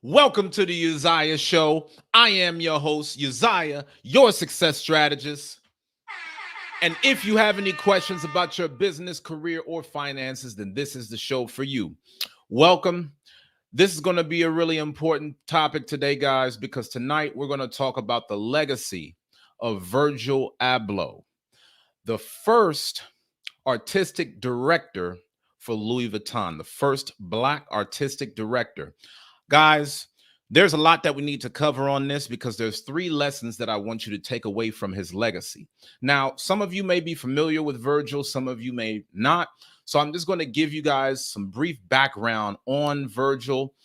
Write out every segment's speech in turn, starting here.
Welcome to the Uzziah Show. I am your host, Uzziah, your success strategist. And if you have any questions about your business, career, or finances, then this is the show for you. Welcome. This is going to be a really important topic today, guys, because tonight we're going to talk about the legacy of Virgil Abloh, the first artistic director for Louis Vuitton, the first Black artistic director. Guys, there's a lot that we need to cover on this because there's 3 lessons that I want you to take away from his legacy. Now, some of you may be familiar with Virgil, some of you may not. So I'm just going to give you guys some brief background on Virgil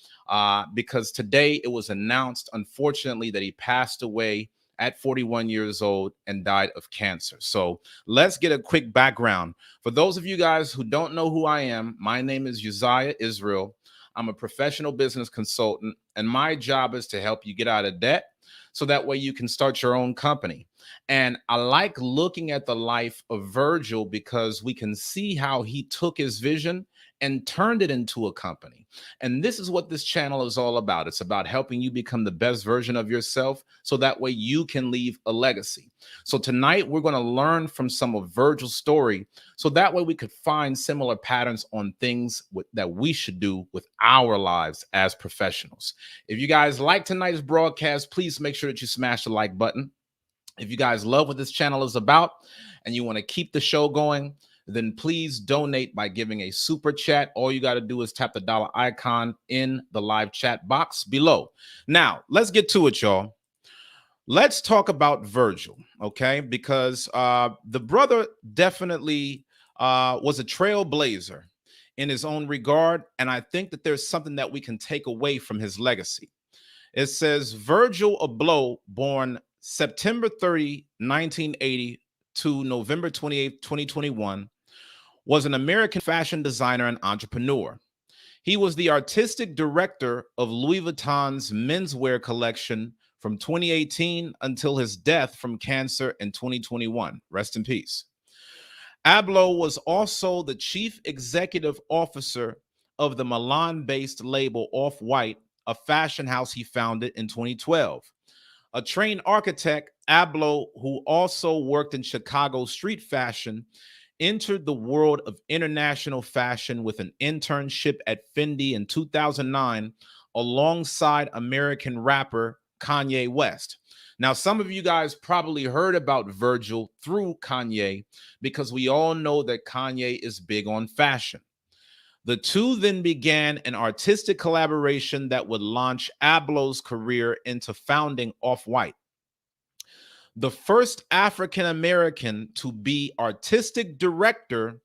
because today it was announced, unfortunately, that he passed away at 41 years old and died of cancer. So let's get a quick background. For those of you guys who don't know who I am, my name is Uzziah Israel. I'm a professional business consultant, and my job is to help you get out of debt so that way you can start your own company. And I like looking at the life of Virgil because we can see how he took his vision and turned it into a company. And this is what this channel is all about. It's about helping you become the best version of yourself so that way you can leave a legacy. So tonight we're going to learn from some of Virgil's story so that way we could find similar patterns on things that we should do with our lives as professionals. If you guys like tonight's broadcast, please make sure that you smash the like button. If you guys love what this channel is about and you want to keep the show going, then please donate by giving a super chat. All you got to do is tap the dollar icon in the live chat box below. Now, let's get to it, y'all. Let's talk about Virgil, okay? Because the brother definitely was a trailblazer in his own regard, and I think that there's something that we can take away from his legacy. It says Virgil Abloh, born September 30, 1980 to November 28, 2021, was an American fashion designer and entrepreneur. He was the artistic director of Louis Vuitton's menswear collection from 2018 until his death from cancer in 2021. Rest in peace. Abloh was also the chief executive officer of the Milan-based label Off-White, a fashion house he founded in 2012. A trained architect, Abloh, who also worked in Chicago street fashion, entered the world of international fashion with an internship at Fendi in 2009 alongside American rapper Kanye West. Now, some of you guys probably heard about Virgil through Kanye because we all know that Kanye is big on fashion. The two then began an artistic collaboration that would launch Abloh's career into founding Off-White, the first African-American to be artistic director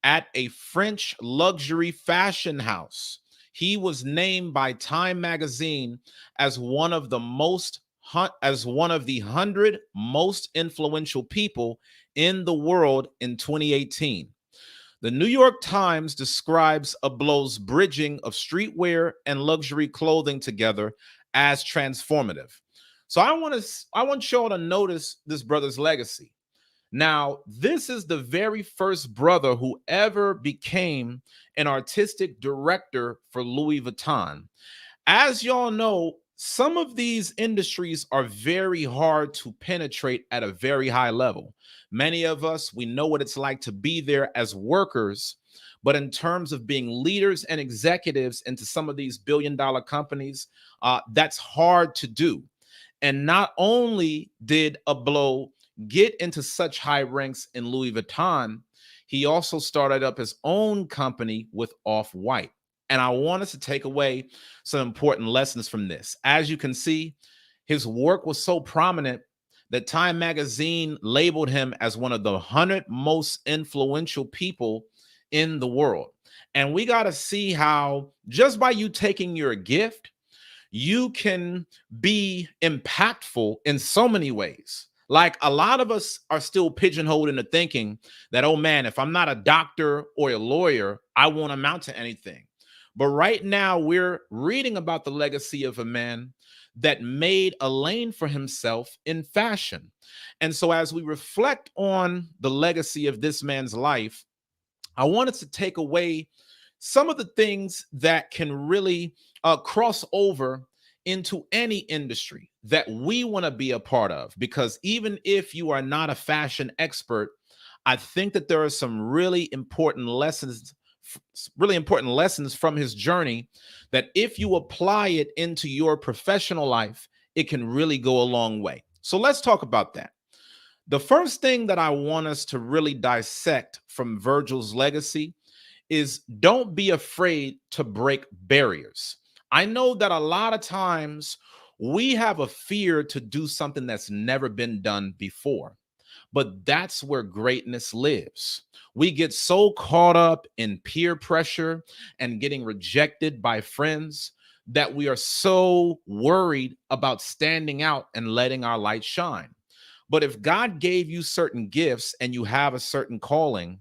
at a French luxury fashion house. He was named by Time magazine as one of the 100 most influential people in the world in 2018. The New York Times describes Abloh's bridging of streetwear and luxury clothing together as transformative. So I want y'all to notice this brother's legacy. Now, this is the very first brother who ever became an artistic director for Louis Vuitton. As y'all know, some of these industries are very hard to penetrate at a very high level. Many of us, we know what it's like to be there as workers, but in terms of being leaders and executives into some of these billion-dollar companies, that's hard to do. And not only did Abloh get into such high ranks in Louis Vuitton, he also started up his own company with Off-White. And I want us to take away some important lessons from this. As you can see, his work was so prominent that Time magazine labeled him as one of the 100 most influential people in the world. And we got to see how just by you taking your gift, you can be impactful in so many ways. Like a lot of us are still pigeonholed into thinking that, oh man, if I'm not a doctor or a lawyer, I won't amount to anything. But right now we're reading about the legacy of a man that made a lane for himself in fashion. And so as we reflect on the legacy of this man's life, I wanted to take away some of the things that can really cross over into any industry that we want to be a part of. Because even if you are not a fashion expert, I think that there are some really important lessons from his journey that if you apply it into your professional life, it can really go a long way. So let's talk about that. The first thing that I want us to really dissect from Virgil's legacy is don't be afraid to break barriers. I know that a lot of times we have a fear to do something that's never been done before, but that's where greatness lives. We get so caught up in peer pressure and getting rejected by friends that we are so worried about standing out and letting our light shine. But if God gave you certain gifts and you have a certain calling,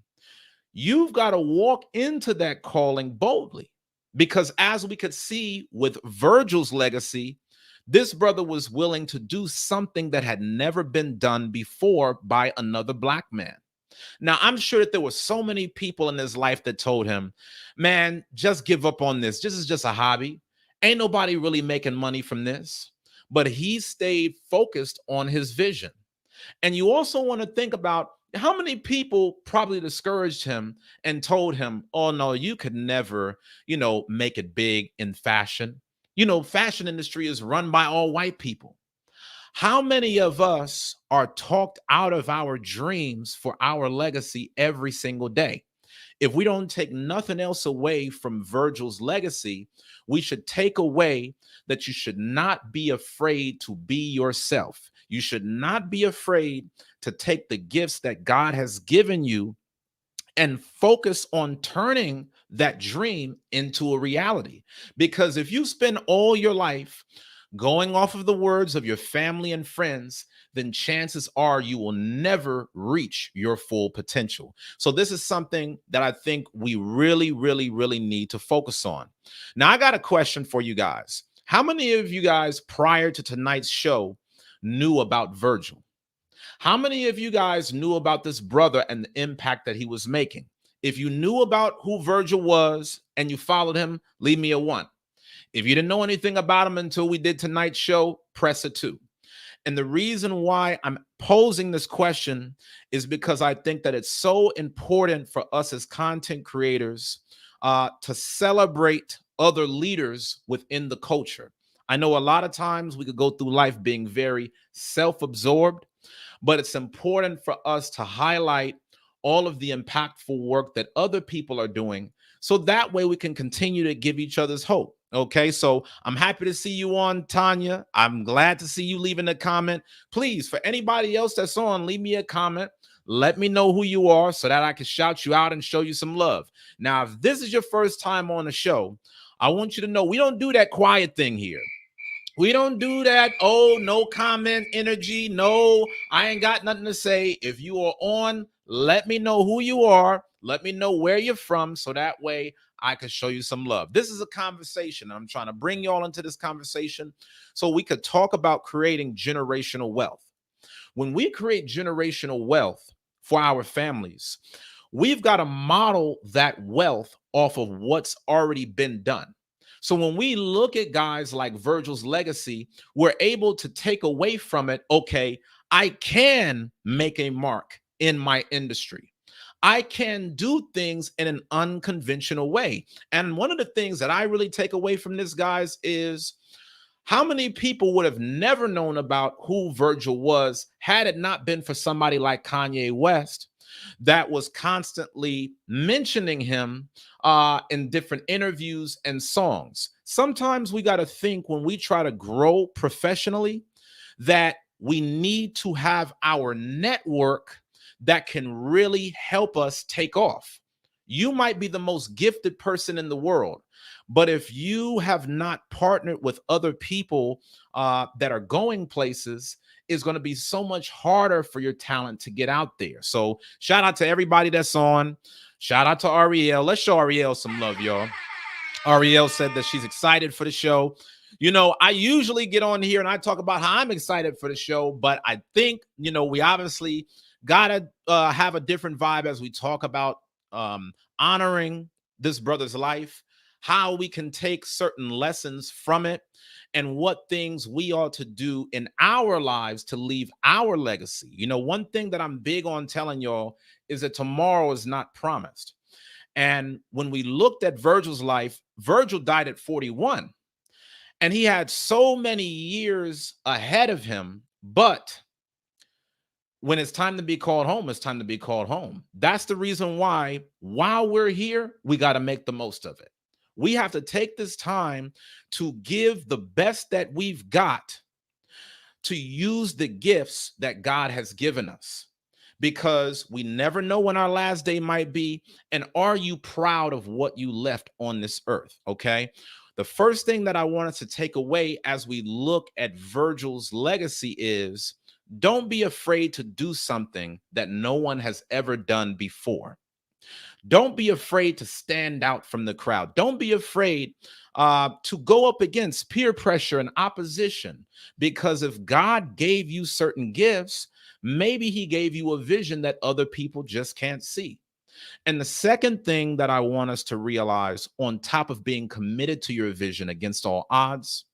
you've got to walk into that calling boldly. Because as we could see with Virgil's legacy, this brother was willing to do something that had never been done before by another Black man. Now, I'm sure that there were so many people in his life that told him, man, just give up on this. This is just a hobby. Ain't nobody really making money from this. But he stayed focused on his vision. And you also want to think about how many people probably discouraged him and told him, oh, no, you could never, make it big in fashion. Fashion industry is run by all white people. How many of us are talked out of our dreams for our legacy every single day? If we don't take nothing else away from Virgil's legacy, we should take away that you should not be afraid to be yourself. You should not be afraid to take the gifts that God has given you and focus on turning that dream into a reality. Because if you spend all your life going off of the words of your family and friends, then chances are you will never reach your full potential. So, this is something that I think we really, really, really need to focus on. Now, I got a question for you guys. How many of you guys prior to tonight's show knew about Virgil? How many of you guys knew about this brother and the impact that he was making? If you knew about who Virgil was and you followed him, leave me a 1. If you didn't know anything about him until we did tonight's show, press a 2. And the reason why I'm posing this question is because I think that it's so important for us as content creators to celebrate other leaders within the culture. I know a lot of times we could go through life being very self-absorbed, but it's important for us to highlight all of the impactful work that other people are doing, so that way we can continue to give each other's hope. Okay, so I'm happy to see you on, Tanya. I'm glad to see you leaving a comment. Please, for anybody else that's on, leave me a comment. Let me know who you are so that I can shout you out and show you some love. Now, if this is your first time on the show, I want you to know we don't do that quiet thing here. We don't do that. Oh, no comment energy. No, I ain't got nothing to say. If you are on, let me know who you are. Let me know where you're from so that way I can show you some love. This is a conversation. I'm trying to bring you all into this conversation so we could talk about creating generational wealth. When we create generational wealth for our families, we've got to model that wealth off of what's already been done. So when we look at guys like Virgil's legacy, we're able to take away from it, okay, I can make a mark in my industry. I can do things in an unconventional way. And one of the things that I really take away from this, guys, is how many people would have never known about who Virgil was had it not been for somebody like Kanye West that was constantly mentioning him in different interviews and songs. Sometimes we got to think when we try to grow professionally that we need to have our network that can really help us take off. You might be the most gifted person in the world, but if you have not partnered with other people that are going places, it's going to be so much harder for your talent to get out there. So shout out to everybody that's on. Shout out to Ariel. Let's show Ariel some love, y'all. Ariel said that she's excited for the show. You know, I usually get on here and I talk about how I'm excited for the show, but I think, you know, we obviously got to have a different vibe as we talk about honoring this brother's life, how we can take certain lessons from it, and what things we ought to do in our lives to leave our legacy. You know, one thing that I'm big on telling y'all is that tomorrow is not promised. And when we looked at Virgil's life, Virgil died at 41, and he had so many years ahead of him, but when it's time to be called home, it's time to be called home. That's the reason why, while we're here, we got to make the most of it. We have to take this time to give the best that we've got, to use the gifts that God has given us, because we never know when our last day might be. And are you proud of what you left on this earth? Okay. The first thing that I want us to take away as we look at Virgil's legacy is, don't be afraid to do something that no one has ever done before. Don't be afraid to stand out from the crowd. Don't be afraid to go up against peer pressure and opposition, because if God gave you certain gifts, maybe he gave you a vision that other people just can't see. And the second thing that I want us to realize, on top of being committed to your vision against all odds,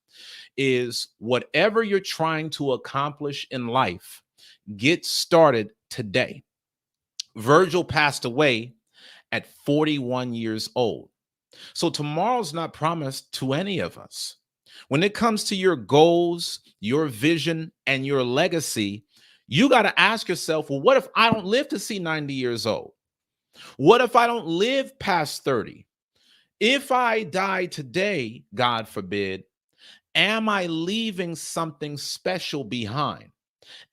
is whatever you're trying to accomplish in life, get started today. Virgil passed away at 41 years old. So tomorrow's not promised to any of us. When it comes to your goals, your vision, and your legacy, you got to ask yourself, well, what if I don't live to see 90 years old? What if I don't live past 30? If I die today, God forbid, am I leaving something special behind?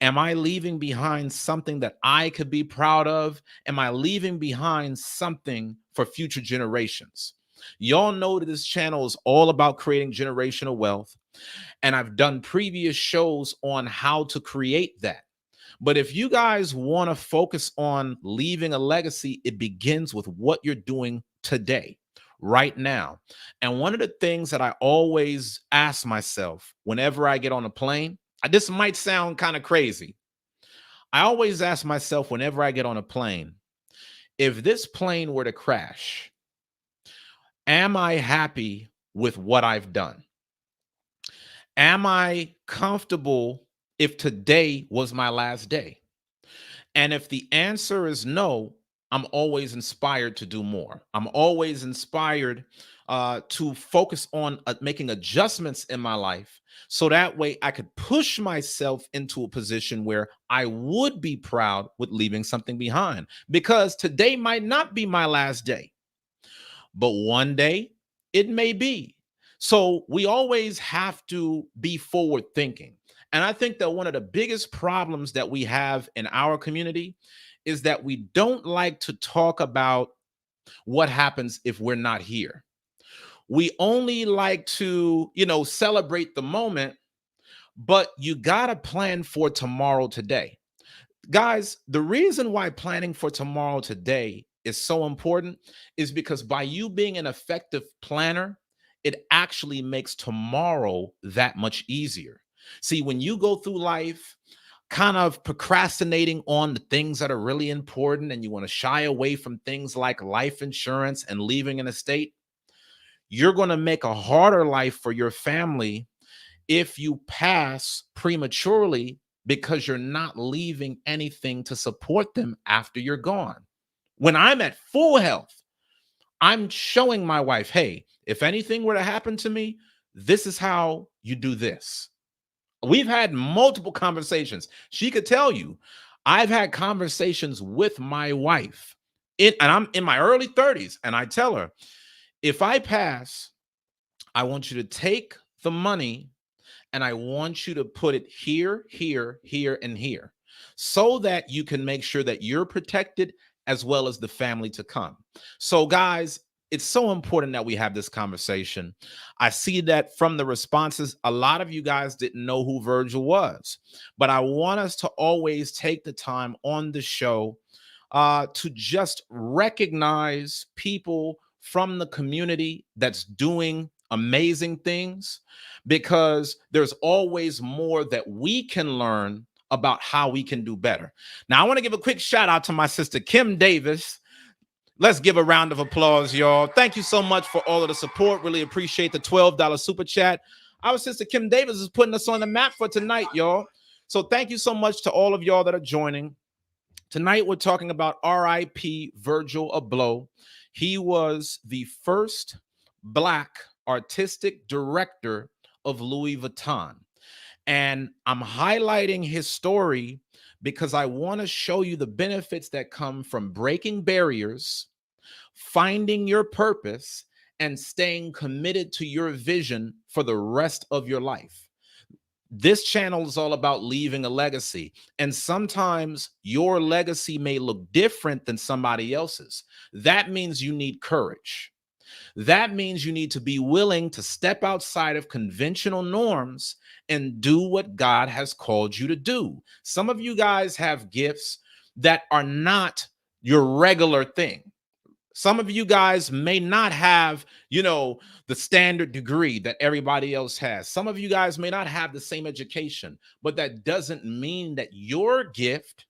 Am I leaving behind something that I could be proud of? Am I leaving behind something for future generations? Y'all know that this channel is all about creating generational wealth, and I've done previous shows on how to create that. But if you guys want to focus on leaving a legacy, it begins with what you're doing today, right now. And one of the things that I always ask myself whenever I get on a plane, this might sound kind of crazy. I always ask myself whenever I get on a plane, if this plane were to crash, am I happy with what I've done? Am I comfortable if today was my last day? And if the answer is no, I'm always inspired to do more. I'm always inspired to focus on making adjustments in my life so that way I could push myself into a position where I would be proud with leaving something behind, because today might not be my last day, but one day it may be. So we always have to be forward thinking. And I think that one of the biggest problems that we have in our community is that we don't like to talk about what happens if we're not here. We only like to, celebrate the moment, but you got to plan for tomorrow today. Guys, the reason why planning for tomorrow today is so important is because by you being an effective planner, it actually makes tomorrow that much easier. See, when you go through life kind of procrastinating on the things that are really important and you want to shy away from things like life insurance and leaving an estate, you're going to make a harder life for your family if you pass prematurely because you're not leaving anything to support them after you're gone. When I'm at full health, I'm showing my wife, hey, if anything were to happen to me, this is how you do this. We've had multiple conversations. She could tell you, I've had conversations with my wife, and I'm in my early 30s, and I tell her, if I pass, I want you to take the money and I want you to put it here, here, here, and here, so that you can make sure that you're protected as well as the family to come. So, guys, it's so important that we have this conversation. I see that from the responses, a lot of you guys didn't know who Virgil was, but I want us to always take the time on the show to just recognize people from the community that's doing amazing things, because there's always more that we can learn about how we can do better. Now, I want to give a quick shout out to my sister, Kim Davis. Let's give a round of applause, y'all. Thank you so much for all of the support. Really appreciate the $12 super chat. Our sister, Kim Davis, is putting us on the map for tonight, y'all. So thank you so much to all of y'all that are joining. Tonight, we're talking about R.I.P. Virgil Abloh. He was the first Black artistic director of Louis Vuitton. And I'm highlighting his story because I want to show you the benefits that come from breaking barriers, finding your purpose, and staying committed to your vision for the rest of your life. This channel is all about leaving a legacy. And sometimes your legacy may look different than somebody else's. That means you need courage. That means you need to be willing to step outside of conventional norms and do what God has called you to do. Some of you guys have gifts that are not your regular thing. Some of you guys may not have, the standard degree that everybody else has. Some of you guys may not have the same education, but that doesn't mean that your gift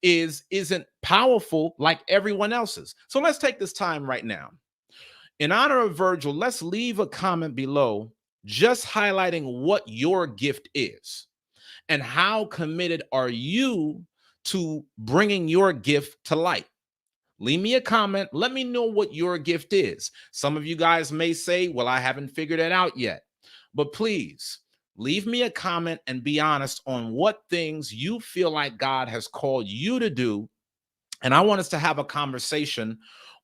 isn't powerful like everyone else's. So let's take this time right now. In honor of Virgil, let's leave a comment below just highlighting what your gift is and how committed are you to bringing your gift to light. Leave me a comment. Let me know what your gift is. Some of you guys may say, well, I haven't figured it out yet. But please leave me a comment and be honest on what things you feel like God has called you to do. And I want us to have a conversation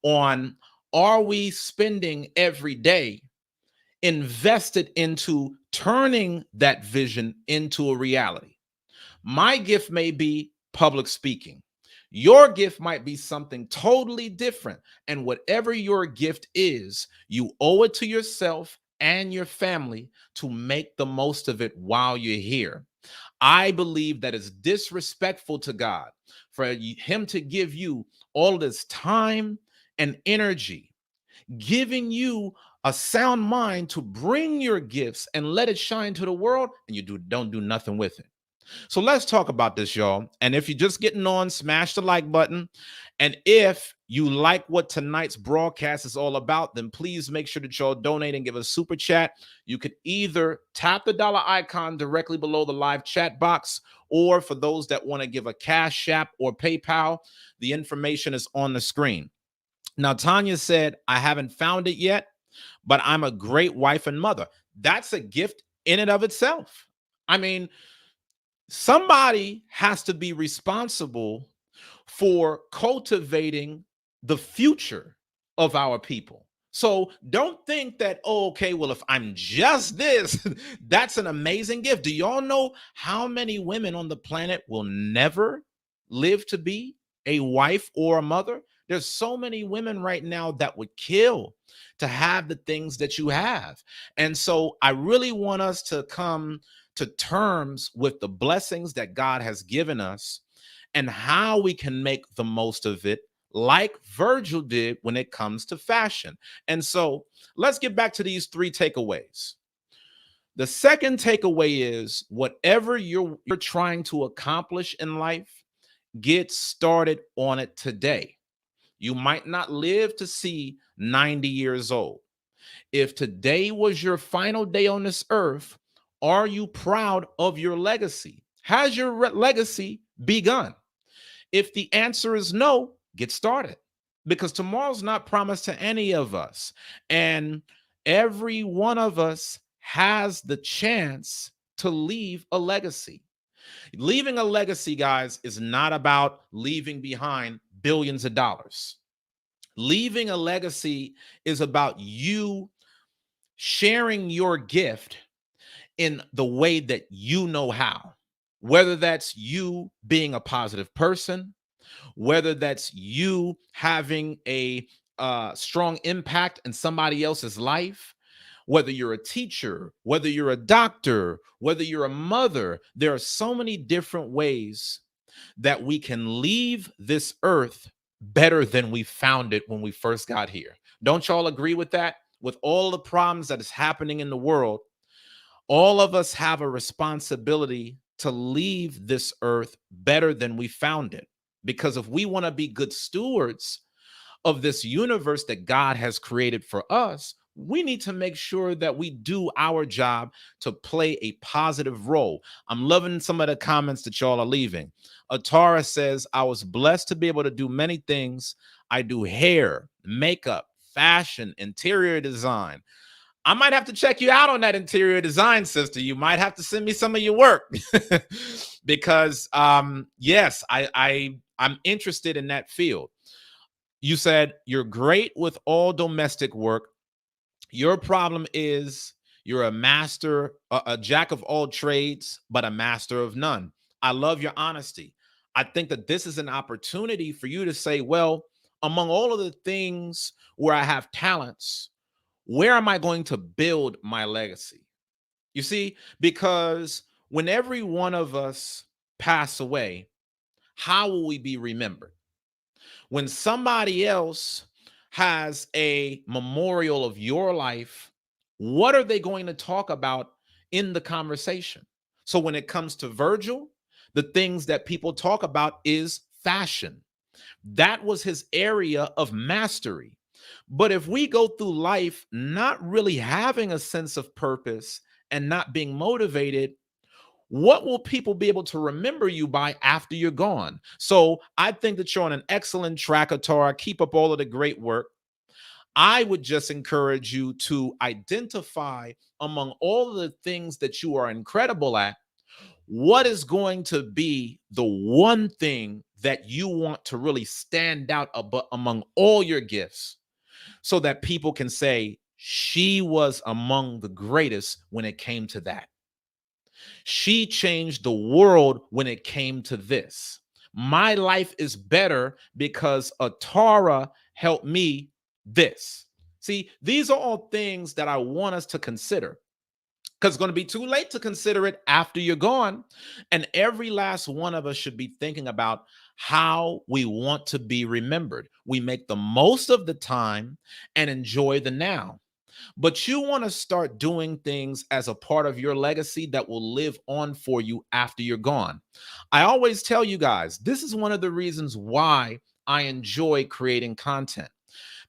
on, are we spending every day invested into turning that vision into a reality? My gift may be public speaking. Your gift might be something totally different. And whatever your gift is, you owe it to yourself and your family to make the most of it while you're here. I believe that it's disrespectful to God for him to give you all this time and energy, giving you a sound mind to bring your gifts and let it shine to the world, and you don't do nothing with it. So let's talk about this, y'all. And if you're just getting on, smash the like button. And if you like what tonight's broadcast is all about, then please make sure that y'all donate and give a super chat. You could either tap the dollar icon directly below the live chat box, or for those that want to give a Cash App or PayPal, the information is on the screen. Now, Tanya said, I haven't found it yet, but I'm a great wife and mother. That's a gift in and of itself. I mean, somebody has to be responsible for cultivating the future of our people. So don't think that, oh, okay, well, if I'm just this, that's an amazing gift. Do y'all know how many women on the planet will never live to be a wife or a mother? There's so many women right now that would kill to have the things that you have. And so I really want us to come to terms with the blessings that God has given us and how we can make the most of it, like Virgil did when it comes to fashion. And so let's get back to these 3 takeaways. The second takeaway is, whatever you're trying to accomplish in life, get started on it today. You might not live to see 90 years old. If today was your final day on this earth, are you proud of your legacy? Has your legacy begun? If the answer is no, get started, because tomorrow's not promised to any of us. And every one of us has the chance to leave a legacy. Leaving a legacy, guys, is not about leaving behind billions of dollars. Leaving a legacy is about you sharing your gift in the way that you know how, whether that's you being a positive person, whether that's you having a strong impact in somebody else's life, whether you're a teacher, whether you're a doctor, whether you're a mother. There are so many different ways that we can leave this earth better than we found it when we first got here. Don't y'all agree with that? With all the problems that is happening in the world, all of us have a responsibility to leave this earth better than we found it. Because if we want to be good stewards of this universe that God has created for us, we need to make sure that we do our job to play a positive role. I'm loving some of the comments that y'all are leaving. Atara says, I was blessed to be able to do many things. I do hair, makeup, fashion, interior design. I might have to check you out on that interior design, sister. You might have to send me some of your work because yes, I'm interested in that field. You said you're great with all domestic work. Your problem is you're a master, a jack of all trades, but a master of none. I love your honesty. I think that this is an opportunity for you to say, well, among all of the things where I have talents, where am I going to build my legacy? You see, because when every one of us pass away, how will we be remembered? When somebody else has a memorial of your life, what are they going to talk about in the conversation? So when it comes to Virgil, the things that people talk about is fashion. That was his area of mastery. But if we go through life not really having a sense of purpose and not being motivated, what will people be able to remember you by after you're gone? So I think that you're on an excellent track, Atara. Keep up all of the great work. I would just encourage you to identify among all the things that you are incredible at, what is going to be the one thing that you want to really stand out among all your gifts, so that people can say, she was among the greatest when it came to that. She changed the world when it came to this. My life is better because Atara helped me this. See, these are all things that I want us to consider, because it's going to be too late to consider it after you're gone. And every last one of us should be thinking about how we want to be remembered. We make the most of the time and enjoy the now. But you want to start doing things as a part of your legacy that will live on for you after you're gone. I always tell you guys, this is one of the reasons why I enjoy creating content,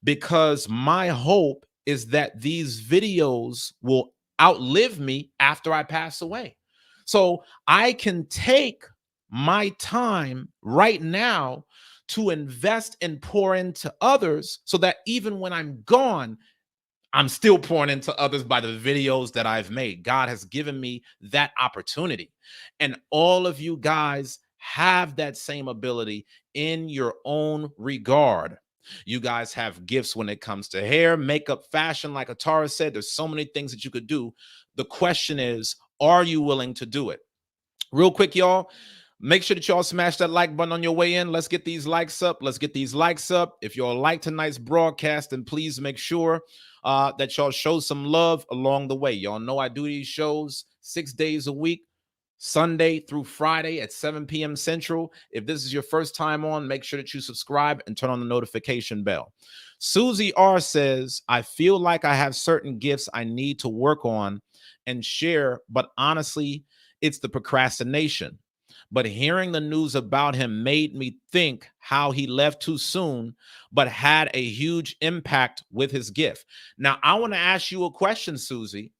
because my hope is that these videos will outlive me after I pass away. So I can take my time right now to invest and pour into others, so that even when I'm gone, I'm still pouring into others by the videos that I've made. God has given me that opportunity. And all of you guys have that same ability in your own regard. You guys have gifts when it comes to hair, makeup, fashion. Like Atara said, there's so many things that you could do. The question is, are you willing to do it? Real quick, y'all, make sure that y'all smash that like button on your way in. Let's get these likes up. Let's get these likes up. If y'all like tonight's broadcast, then please make sure that y'all show some love along the way. Y'all know I do these shows 6 days a week, Sunday through Friday at 7 p.m. Central. If this is your first time on, make sure that you subscribe and turn on the notification bell. Susie R says, I feel like I have certain gifts I need to work on and share, but honestly, it's the procrastination. But hearing the news about him made me think how he left too soon, but had a huge impact with his gift. Now, I want to ask you a question, Susie.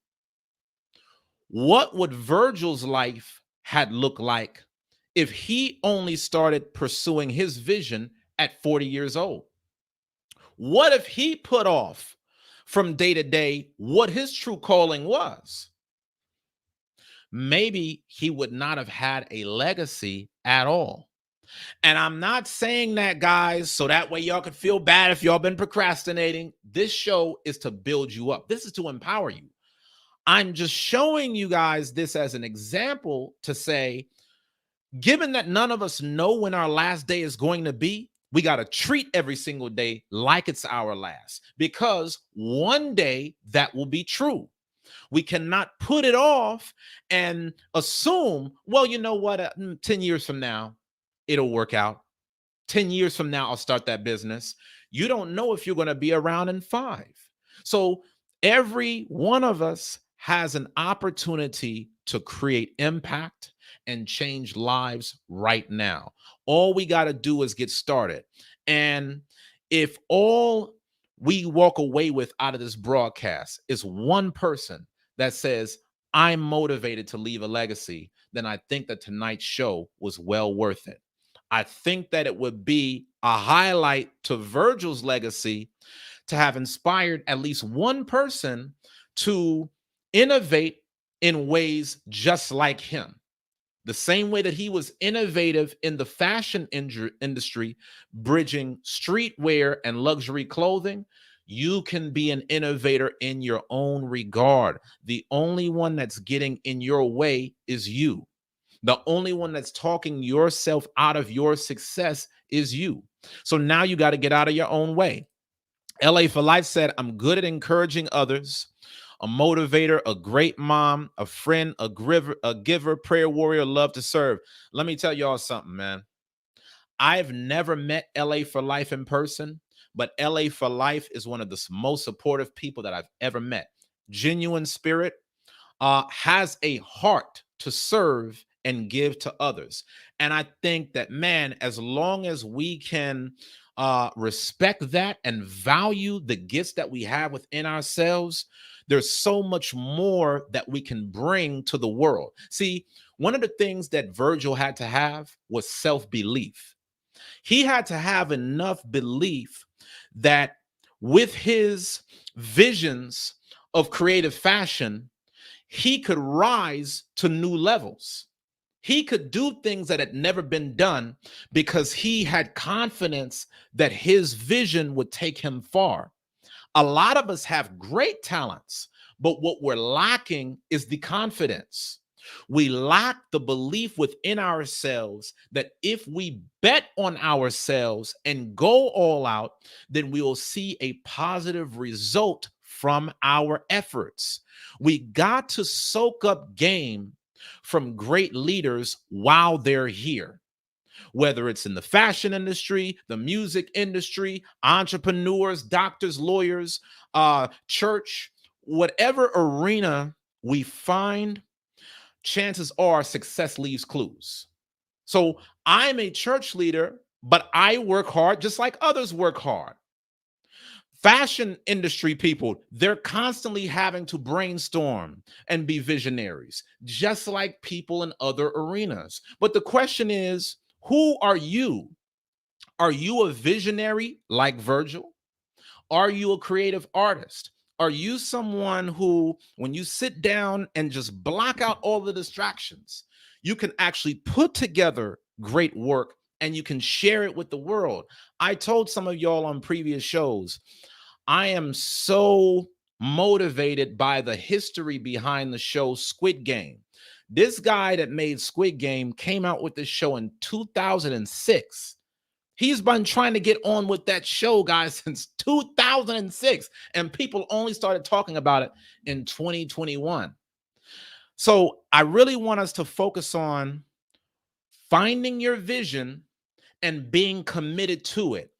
What would Virgil's life had looked like if he only started pursuing his vision at 40 years old? What if he put off from day to day what his true calling was? Maybe he would not have had a legacy at all. And I'm not saying that, guys, so that way y'all could feel bad if y'all been procrastinating. This show is to build you up. This is to empower you. I'm just showing you guys this as an example to say, given that none of us know when our last day is going to be, we got to treat every single day like it's our last, because one day that will be true. We cannot put it off and assume, well, you know what, 10 years from now, it'll work out. 10 years from now, I'll start that business. You don't know if you're going to be around in 5. So every one of us has an opportunity to create impact and change lives right now. All we got to do is get started. And if all we walk away with out of this broadcast is one person that says, I'm motivated to leave a legacy, then I think that tonight's show was well worth it. I think that it would be a highlight to Virgil's legacy to have inspired at least one person to innovate in ways just like him. The same way that he was innovative in the fashion industry, bridging streetwear and luxury clothing, you can be an innovator in your own regard. The only one that's getting in your way is you. The only one that's talking yourself out of your success is you. So now you got to get out of your own way. LA for Life said, I'm good at encouraging others, a motivator, a great mom, a friend, a giver, prayer warrior, love to serve. Let me tell y'all something, man. I've never met LA for Life in person, but LA for Life is one of the most supportive people that I've ever met. Genuine spirit, has a heart to serve and give to others. And I think that, man, as long as we can respect that and value the gifts that we have within ourselves, there's so much more that we can bring to the world. See, one of the things that Virgil had to have was self-belief. He had to have enough belief that with his visions of creative fashion, he could rise to new levels. He could do things that had never been done because he had confidence that his vision would take him far. A lot of us have great talents, but what we're lacking is the confidence. We lack the belief within ourselves that if we bet on ourselves and go all out, then we will see a positive result from our efforts. We got to soak up game from great leaders while they're here, whether it's in the fashion industry, the music industry, entrepreneurs, doctors, lawyers, church, whatever arena we find, chances are success leaves clues. So I'm a church leader, but I work hard just like others work hard. Fashion industry people, they're constantly having to brainstorm and be visionaries, just like people in other arenas. But the question is, who are you? Are you a visionary like Virgil? Are you a creative artist? Are you someone who, when you sit down and just block out all the distractions, you can actually put together great work and you can share it with the world? I told some of y'all on previous shows, I am so motivated by the history behind the show Squid Game. This guy that made Squid Game came out with this show in 2006. He's been trying to get on with that show, guys, since 2006, and people only started talking about it in 2021. So I really want us to focus on finding your vision and being committed to it.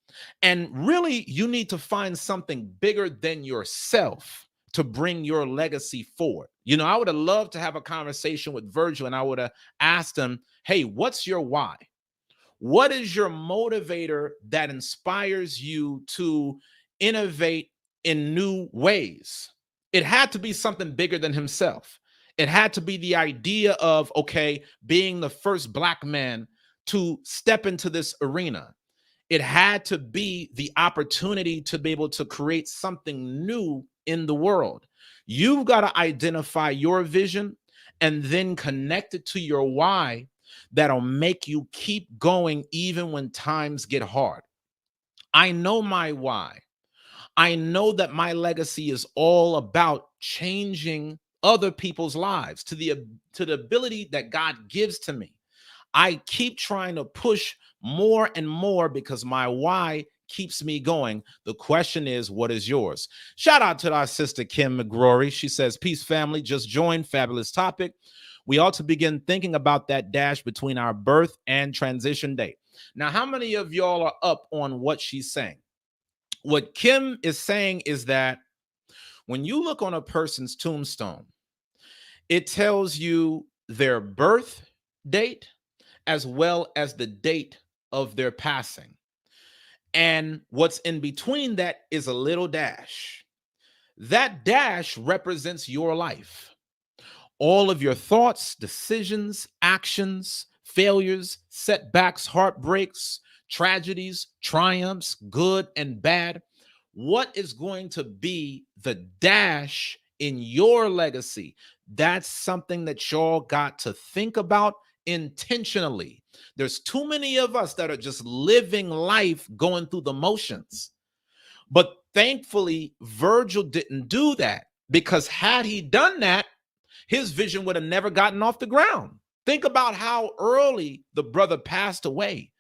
And really, you need to find something bigger than yourself to bring your legacy forward. You know, I would have loved to have a conversation with Virgil and I would have asked him, hey, what's your why? What is your motivator that inspires you to innovate in new ways? It had to be something bigger than himself. It had to be the idea of, okay, being the first Black man to step into this arena. It had to be the opportunity to be able to create something new in the world. You've got to identify your vision and then connect it to your why that'll make you keep going even when times get hard. I know my why. I know that my legacy is all about changing other people's lives to the ability that God gives to me. I keep trying to push more and more because my why keeps me going. The question is, what is yours? Shout out to our sister Kim McGrory. She says, peace family, just joined, fabulous topic. We ought to begin thinking about that dash between our birth and transition date. Now, how many of y'all are up on what she's saying? What Kim is saying is that when you look on a person's tombstone, it tells you their birth date as well as the date of their passing. And what's in between that is a little dash. That dash represents your life. All of your thoughts, decisions, actions, failures, setbacks, heartbreaks, tragedies, triumphs, good and bad. What is going to be the dash in your legacy? That's something that y'all got to think about intentionally. There's too many of us that are just living life going through the motions. But thankfully, Virgil didn't do that, because had he done that, his vision would have never gotten off the ground. Think about how early the brother passed away.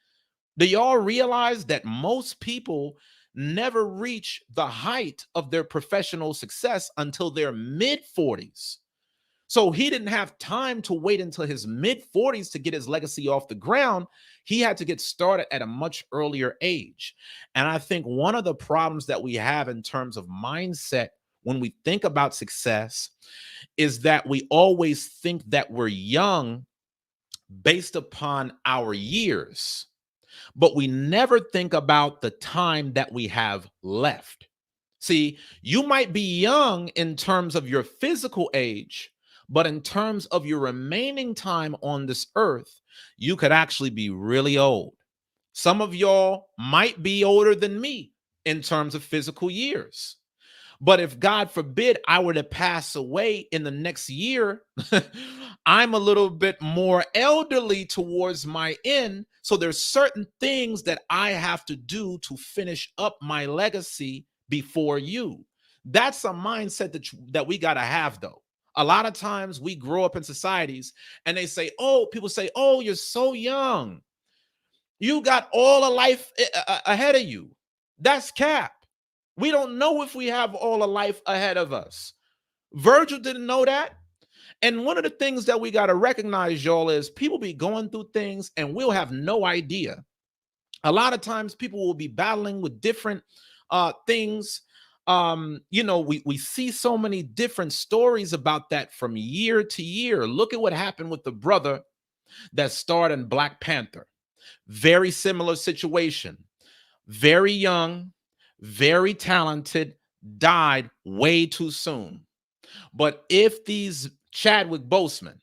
Do y'all realize that most people never reach the height of their professional success until their mid 40s? So he didn't have time to wait until his mid 40s to get his legacy off the ground. He had to get started at a much earlier age. And I think one of the problems that we have in terms of mindset when we think about success is that we always think that we're young based upon our years, but we never think about the time that we have left. See, you might be young in terms of your physical age, but in terms of your remaining time on this earth, you could actually be really old. Some of y'all might be older than me. in terms of physical years. But if God forbid I were to pass away in the next year, I'm a little bit more elderly towards my end. So there's certain things that I have to do to finish up my legacy before you. That's a mindset that we got to have, though. A lot of times we grow up in societies and they say, oh, people say, oh, you're so young. You got all of life ahead of you. That's cap. We don't know if we have all of life ahead of us. Virgil didn't know that. And one of the things that we got to recognize, y'all, is people be going through things and we'll have no idea. A lot of times people will be battling with different things. We see so many different stories about that from year to year. Look at what happened with the brother that starred in Black Panther. Very similar situation. Very young, very talented, died way too soon. But if these Chadwick Boseman,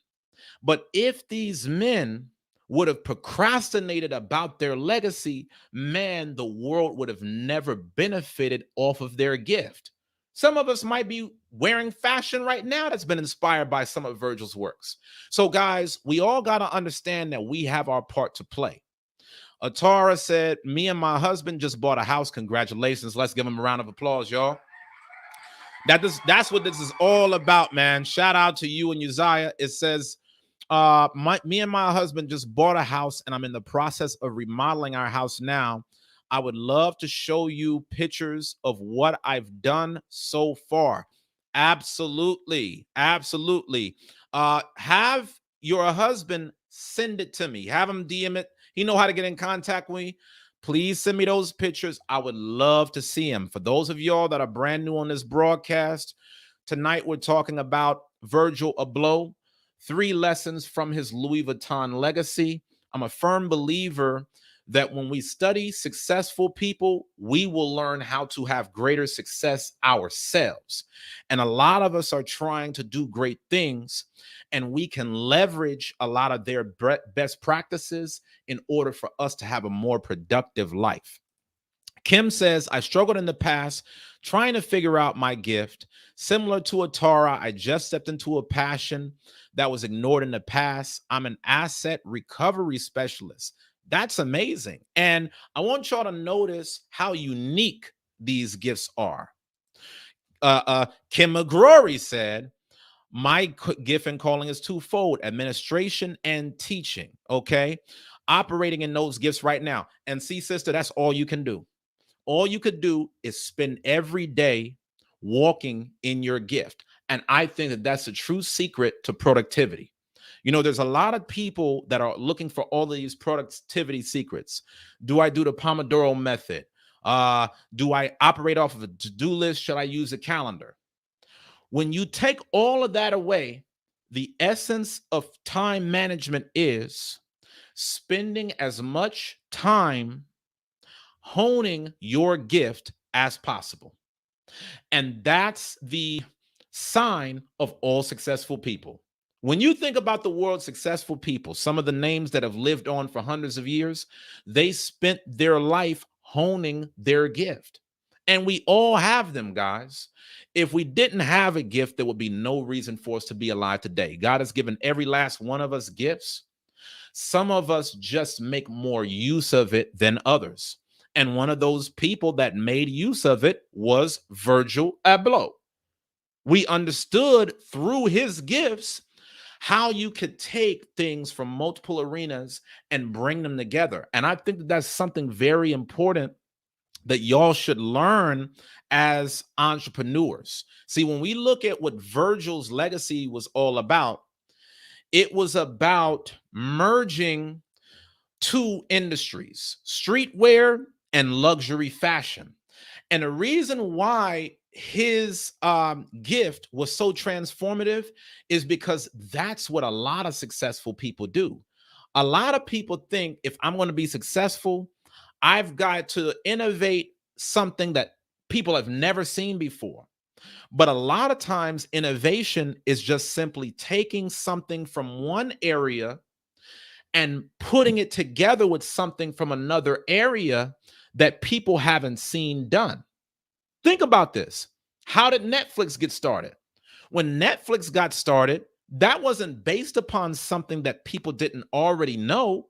but if these men would have procrastinated about their legacy, man, the world would have never benefited off of their gift. Some of us might be wearing fashion right now that's been inspired by some of Virgil's works. So, guys, we all got to understand that we have our part to play. Atara said, me and my husband just bought a house. Congratulations. Let's give him a round of applause, y'all. That's what this is all about, man. Shout out to you and Uzziah. It says, me and my husband just bought a house and I'm in the process of remodeling our house now. I would love to show you pictures of what I've done so far. Absolutely. Absolutely. Have your husband send it to me. Have him DM it. He know how to get in contact with me. Please send me those pictures. I would love to see him. For those of y'all that are brand new on this broadcast, tonight we're talking about Virgil Abloh, 3 lessons from his Louis Vuitton legacy. I'm a firm believer that when we study successful people, we will learn how to have greater success ourselves. And a lot of us are trying to do great things, and we can leverage a lot of their best practices in order for us to have a more productive life. Kim says, I struggled in the past trying to figure out my gift. Similar to Atara, I just stepped into a passion that was ignored in the past. I'm an asset recovery specialist. That's amazing. And I want y'all to notice how unique these gifts are. Kim McGrory said, my gift and calling is twofold: administration and teaching. Okay. Operating in those gifts right now. And see, sister, that's all you can do. All you could do is spend every day walking in your gift. And I think that that's the true secret to productivity. You know, there's a lot of people that are looking for all of these productivity secrets. Do I do the Pomodoro method? Do I operate off of a to-do list? Should I use a calendar? When you take all of that away, the essence of time management is spending as much time honing your gift as possible. And that's the sign of all successful people. When you think about the world's successful people, some of the names that have lived on for hundreds of years, they spent their life honing their gift. And we all have them, guys. If we didn't have a gift, there would be no reason for us to be alive today. God has given every last one of us gifts. Some of us just make more use of it than others. And one of those people that made use of it was Virgil Abloh. We understood through his gifts how you could take things from multiple arenas and bring them together. And I think that that's something very important that y'all should learn as entrepreneurs. See, when we look at what Virgil's legacy was all about, it was about merging 2 industries, streetwear and luxury fashion. And the reason why his gift was so transformative is because that's what a lot of successful people do. A lot of people think if I'm going to be successful, I've got to innovate something that people have never seen before. But a lot of times, innovation is just simply taking something from one area and putting it together with something from another area that people haven't seen done. Think about this. How did Netflix get started? When Netflix got started, that wasn't based upon something that people didn't already know.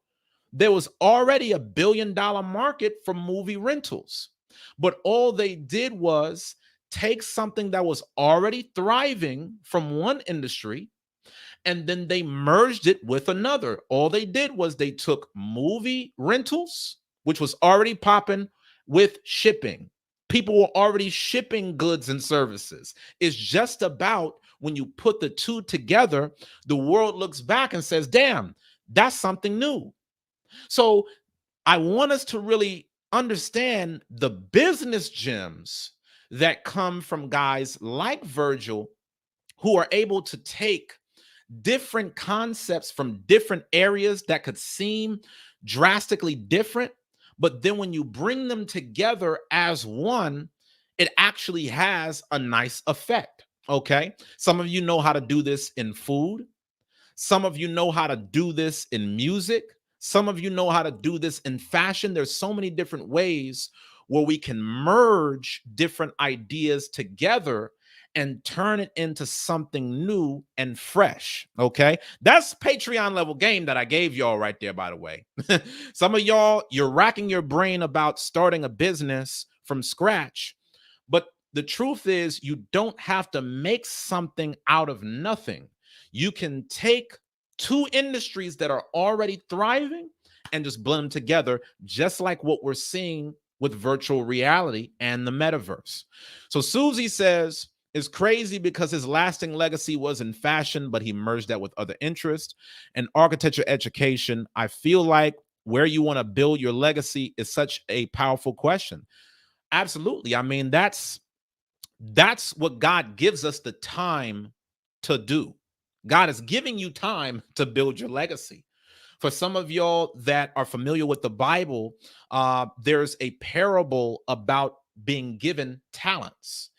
There was already $1 billion market for movie rentals. But all they did was take something that was already thriving from one industry and then they merged it with another. All they did was they took movie rentals, which was already popping, with shipping. People were already shipping goods and services. It's just about when you put the two together, the world looks back and says, damn, that's something new. So I want us to really understand the business gems that come from guys like Virgil who are able to take different concepts from different areas that could seem drastically different. But then when you bring them together as one, it actually has a nice effect. Okay. Some of you know how to do this in food. Some of you know how to do this in music. Some of you know how to do this in fashion. There's so many different ways where we can merge different ideas together and turn it into something new and fresh. Okay. That's Patreon level game that I gave y'all right there, by the way. Some of y'all, you're racking your brain about starting a business from scratch. But the truth is, you don't have to make something out of nothing. You can take two industries that are already thriving and just blend them together, just like what we're seeing with virtual reality and the metaverse. So Susie says, it's crazy because his lasting legacy was in fashion, but he merged that with other interests and architecture education. I feel like where you want to build your legacy is such a powerful question. Absolutely. I mean, that's what God gives us the time to do. God is giving you time to build your legacy. For some of y'all that are familiar with the Bible, there's a parable about being given talents.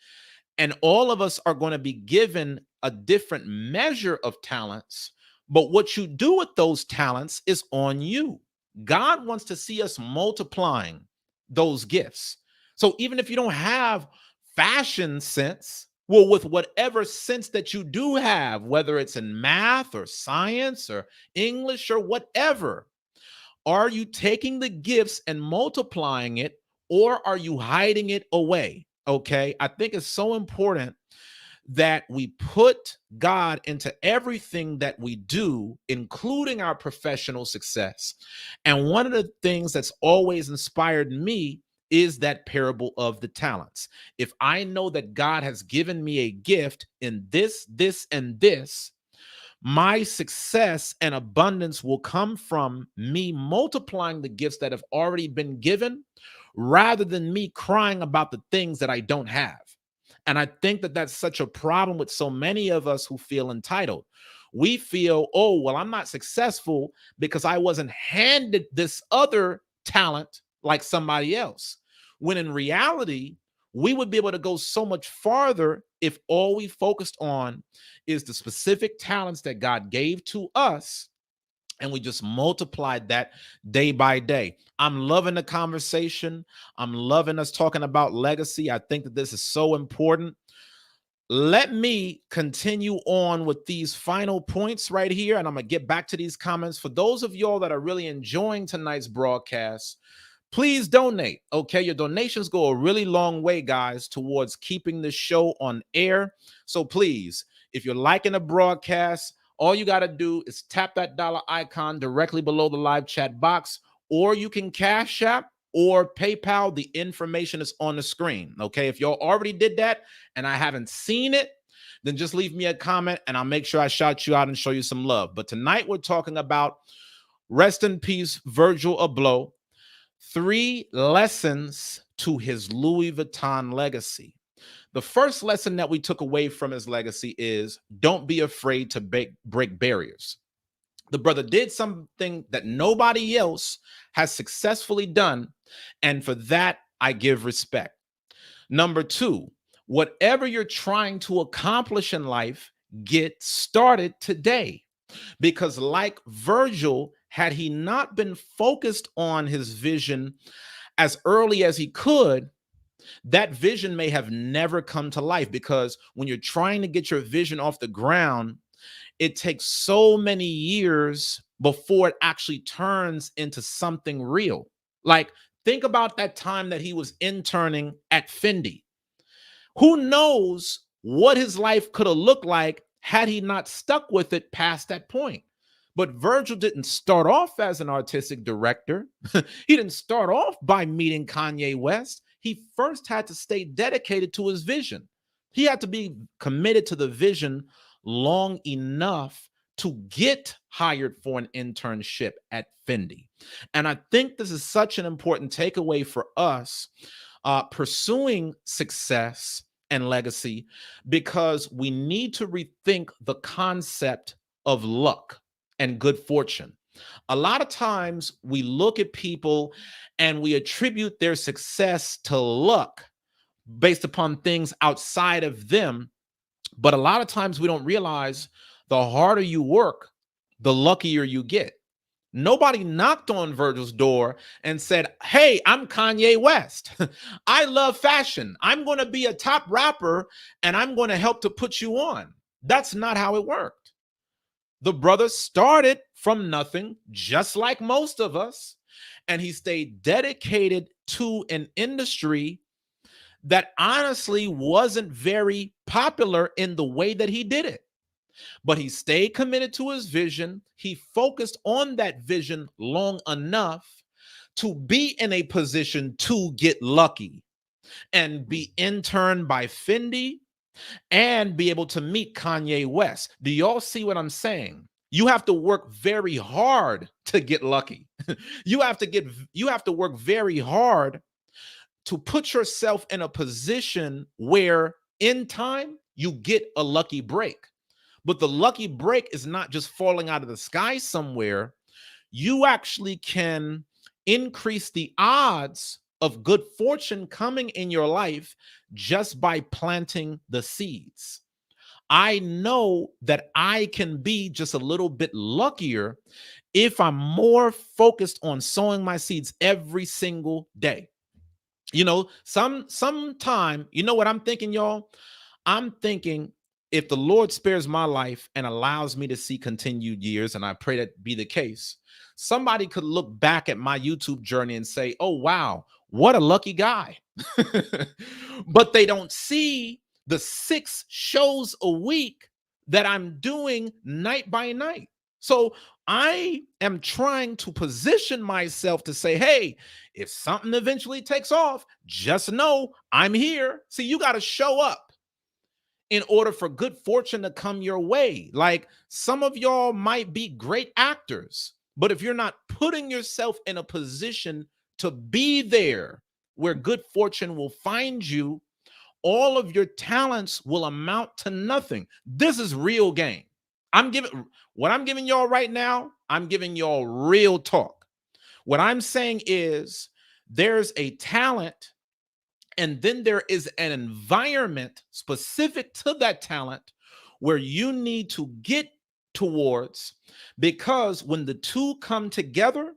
And all of us are going to be given a different measure of talents. But what you do with those talents is on you. God wants to see us multiplying those gifts. So even if you don't have fashion sense, well, with whatever sense that you do have, whether it's in math or science or English or whatever, are you taking the gifts and multiplying it, or are you hiding it away? Okay. I think it's so important that we put God into everything that we do, including our professional success. And one of the things that's always inspired me is that parable of the talents. If I know that God has given me a gift in this, and this, my success and abundance will come from me multiplying the gifts that have already been given rather than me crying about the things that I don't have. And I think that that's such a problem with so many of us who feel entitled. We feel, oh, well, I'm not successful because I wasn't handed this other talent like somebody else. When in reality, we would be able to go so much farther if all we focused on is the specific talents that God gave to us, and we just multiplied that day by day. I'm loving the conversation. I'm loving us talking about legacy. I think that this is so important. Let me continue on with these final points right here, and I'm going to get back to these comments. For those of y'all that are really enjoying tonight's broadcast, please donate. Okay, your donations go a really long way, guys, towards keeping the show on air. So please, if you're liking the broadcast, all you got to do is tap that dollar icon directly below the live chat box, or you can Cash App or PayPal. The information is on the screen. Okay, if y'all already did that and I haven't seen it, then just leave me a comment and I'll make sure I shout you out and show you some love. But tonight we're talking about, rest in peace, Virgil Abloh. 3 lessons to his Louis Vuitton legacy. The first lesson that we took away from his legacy is don't be afraid to break barriers. The brother did something that nobody else has successfully done, and for that, I give respect. Number 2, whatever you're trying to accomplish in life, get started today. Because like Virgil, had he not been focused on his vision as early as he could, that vision may have never come to life, because when you're trying to get your vision off the ground, it takes so many years before it actually turns into something real. Like, think about that time that he was interning at Fendi. Who knows what his life could have looked like had he not stuck with it past that point. But Virgil didn't start off as an artistic director. He didn't start off by meeting Kanye West. He first had to stay dedicated to his vision. He had to be committed to the vision long enough to get hired for an internship at Fendi. And I think this is such an important takeaway for us pursuing success and legacy, because we need to rethink the concept of luck and good fortune. A lot of times we look at people and we attribute their success to luck based upon things outside of them. But a lot of times we don't realize the harder you work, the luckier you get. Nobody knocked on Virgil's door and said, "Hey, I'm Kanye West. I love fashion. I'm going to be a top rapper and I'm going to help to put you on." That's not how it worked. The brother started from nothing, just like most of us, and he stayed dedicated to an industry that honestly wasn't very popular in the way that he did it. But he stayed committed to his vision. He focused on that vision long enough to be in a position to get lucky and be interned by Fendi and be able to meet Kanye West. Do y'all see what I'm saying? You have to work very hard to get lucky. You have to work very hard to put yourself in a position where in time you get a lucky break. But the lucky break is not just falling out of the sky somewhere. You actually can increase the odds of good fortune coming in your life just by planting the seeds. I know that I can be just a little bit luckier if I'm more focused on sowing my seeds every single day. You know, sometime, you know what I'm thinking, y'all? I'm thinking, if the Lord spares my life and allows me to see continued years, and I pray that be the case, somebody could look back at my YouTube journey and say, "Oh, wow, what a lucky guy." But they don't see the 6 shows a week that I'm doing night by night. So I am trying to position myself to say, "Hey, if something eventually takes off, just know I'm here." See, you got to show up in order for good fortune to come your way. Like, some of y'all might be great actors, but if you're not putting yourself in a position to be there where good fortune will find you, all of your talents will amount to nothing. This is real game. What I'm giving y'all right now, I'm giving y'all real talk. What I'm saying is, there's a talent, and then there is an environment specific to that talent where you need to get towards, because when the two come together,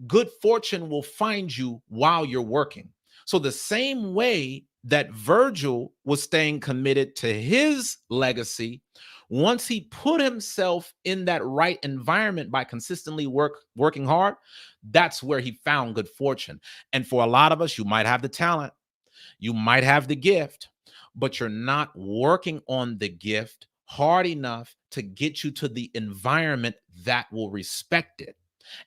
good fortune will find you while you're working. So the same way that Virgil was staying committed to his legacy, once he put himself in that right environment by consistently working hard, that's where he found good fortune. And for a lot of us, you might have the talent, you might have the gift, but you're not working on the gift hard enough to get you to the environment that will respect it.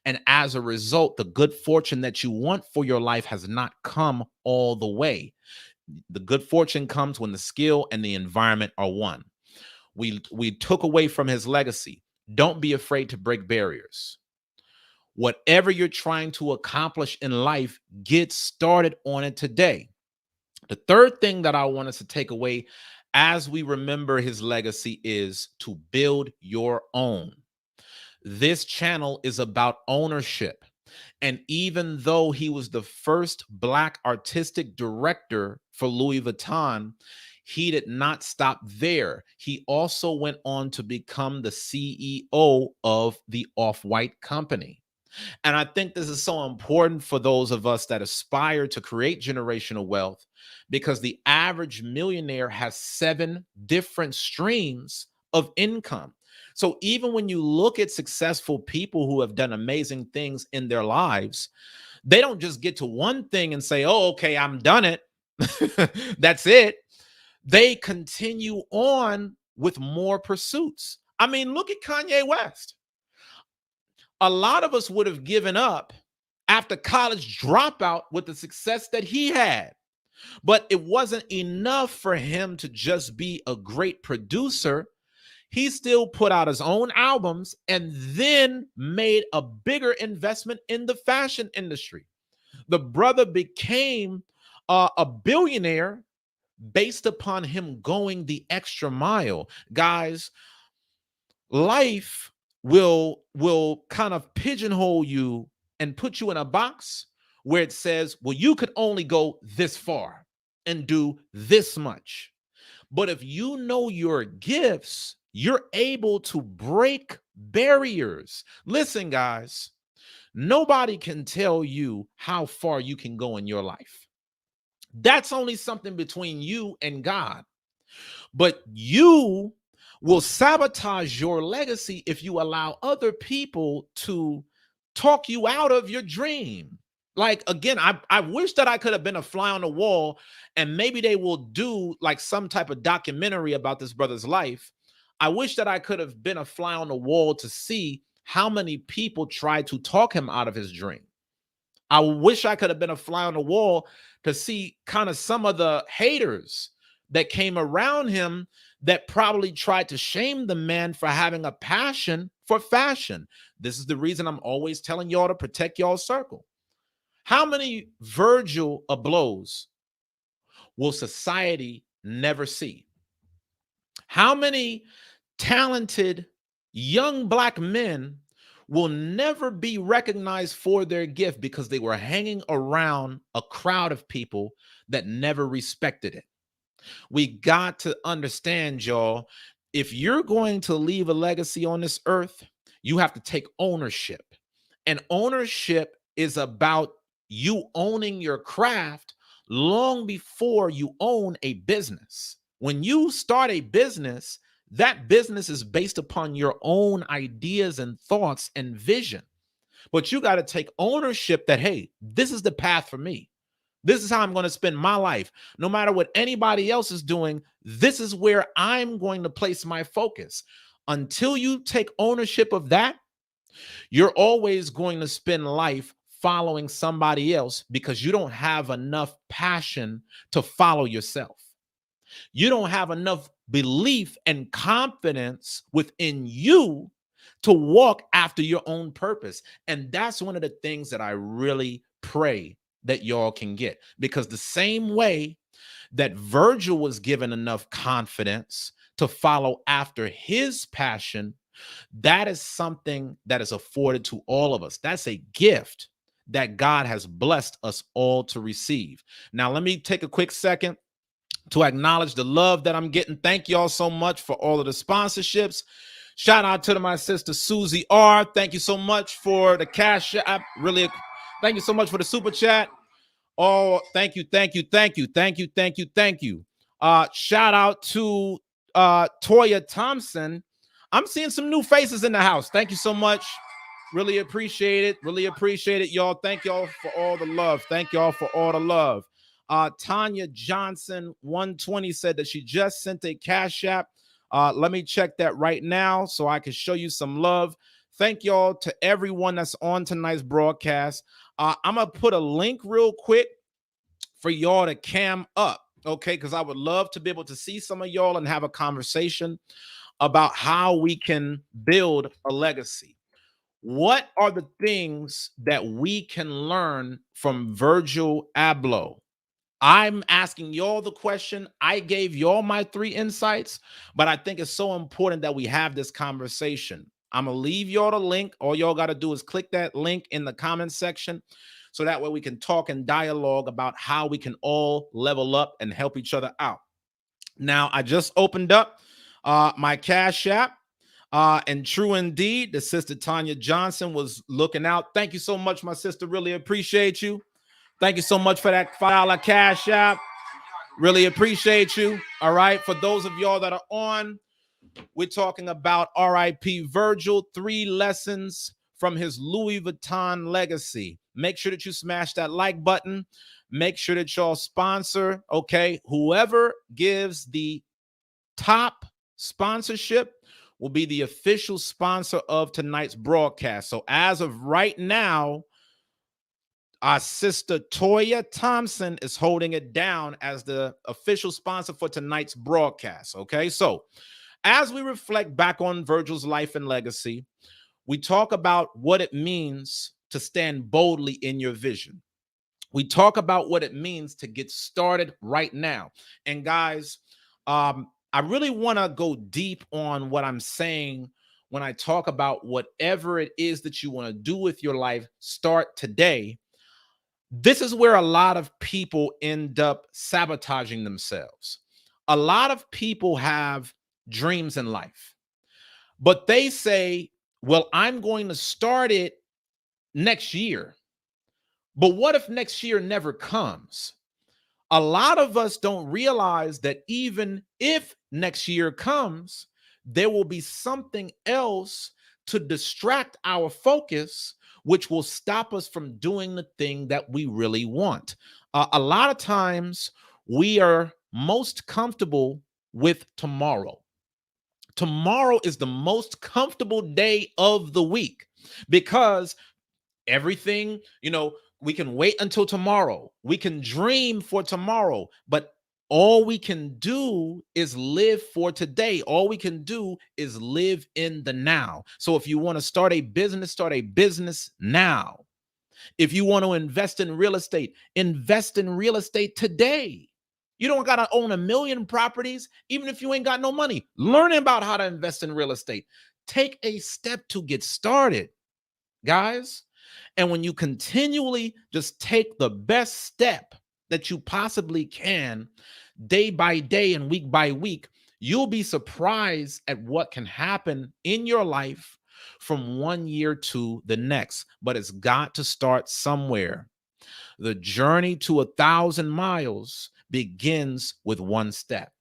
And as a result, the good fortune that you want for your life has not come all the way. The good fortune comes when the skill and the environment are one. We took away from his legacy. Don't be afraid to break barriers. Whatever you're trying to accomplish in life, get started on it today. The third thing that I want us to take away as we remember his legacy is to build your own. This channel is about ownership. And even though he was the first Black artistic director for Louis Vuitton, He did not stop there. He also went on to become the CEO of the Off-White company. And I think this is so important for those of us that aspire to create generational wealth, because the average millionaire has 7 different streams of income. So even when you look at successful people who have done amazing things in their lives, they don't just get to one thing and say, oh, okay, I'm done it. That's it. They continue on with more pursuits. I mean, look at Kanye West. A lot of us would have given up after college dropout with the success that he had. But it wasn't enough for him to just be a great producer. He still put out his own albums and then made a bigger investment in the fashion industry. The brother became a billionaire based upon him going the extra mile. Guys, life will kind of pigeonhole you and put you in a box where it says, well, you could only go this far and do this much. But if you know your gifts, you're able to break barriers. Listen, guys, nobody can tell you how far you can go in your life. That's only something between you and God. But you will sabotage your legacy if you allow other people to talk you out of your dream. Like, again, I wish that I could have been a fly on the wall, and maybe they will do like some type of documentary about this brother's life. I wish that I could have been a fly on the wall to see how many people tried to talk him out of his dream. I wish I could have been a fly on the wall to see kind of some of the haters that came around him that probably tried to shame the man for having a passion for fashion. This is the reason I'm always telling y'all to protect y'all's circle. How many Virgil Ablohs will society never see? How many talented young Black men will never be recognized for their gift because they were hanging around a crowd of people that never respected it? We got to understand, y'all, if you're going to leave a legacy on this earth, you have to take ownership. And ownership is about you owning your craft long before you own a business. When you start a business, that business is based upon your own ideas and thoughts and vision. But you got to take ownership that, hey, this is the path for me. This is how I'm going to spend my life. No matter what anybody else is doing, this is where I'm going to place my focus. Until you take ownership of that, you're always going to spend life following somebody else because you don't have enough passion to follow yourself. You don't have enough belief and confidence within you to walk after your own purpose. And that's one of the things that I really pray that y'all can get, because the same way that Virgil was given enough confidence to follow after his passion, that is something that is afforded to all of us. That's a gift that God has blessed us all to receive. Now, let me take a quick second to acknowledge the love that I'm getting. Thank y'all so much for all of the sponsorships. Shout out to my sister Susie R. Thank you so much for the cash app. Really, thank you so much for the super chat. Oh, thank you, thank you, thank you, thank you, thank you, thank you. Shout out to Toya Thompson. I'm seeing some new faces in the house. Thank you so much. Really appreciate it. Really appreciate it, y'all. Thank y'all for all the love. Thank y'all for all the love. Tanya Johnson 120 said that she just sent a cash app. Let me check that right now so I can show you some love. Thank y'all to everyone that's on tonight's broadcast. I'm going to put a link real quick for y'all to cam up, okay? Because I would love to be able to see some of y'all and have a conversation about how we can build a legacy. What are the things that we can learn from Virgil Abloh? I'm asking y'all the question. I gave y'all my 3 insights, but I think it's so important that we have this conversation. I'm going to leave y'all the link. All y'all got to do is click that link in the comment section so that way we can talk and dialogue about how we can all level up and help each other out. Now, I just opened up my Cash App. And true indeed, the sister Tanya Johnson was looking out. Thank you so much, my sister. Really appreciate you. Thank you so much for that $5 Cash App. Really appreciate you. All right. For those of y'all that are on, we're talking about RIP Virgil, 3 lessons from his Louis Vuitton legacy. Make sure that you smash that like button. Make sure that y'all sponsor. Okay. Whoever gives the top sponsorship will be the official sponsor of tonight's broadcast. So as of right now, our sister Toya Thompson is holding it down as the official sponsor for tonight's broadcast. Okay, so as we reflect back on Virgil's life and legacy, we talk about what it means to stand boldly in your vision. We talk about what it means to get started right now. And guys, I really want to go deep on what I'm saying when I talk about whatever it is that you want to do with your life, start today. This is where a lot of people end up sabotaging themselves. A lot of people have dreams in life, but they say, well, I'm going to start it next year. But what if next year never comes? A lot of us don't realize that even if next year comes, there will be something else to distract our focus, which will stop us from doing the thing that we really want. A lot of times we are most comfortable with tomorrow. Tomorrow is the most comfortable day of the week because everything, we can wait until tomorrow. We can dream for tomorrow, but all we can do is live for today. All we can do is live in the now. So if you want to start a business now. If you want to invest in real estate today. You don't got to own 1 million properties, even if you ain't got no money. Learn about how to invest in real estate. Take a step to get started, guys. And when you continually just take the best step that you possibly can, day by day and week by week, you'll be surprised at what can happen in your life from one year to the next. But it's got to start somewhere. The journey to 1,000 miles begins with one step.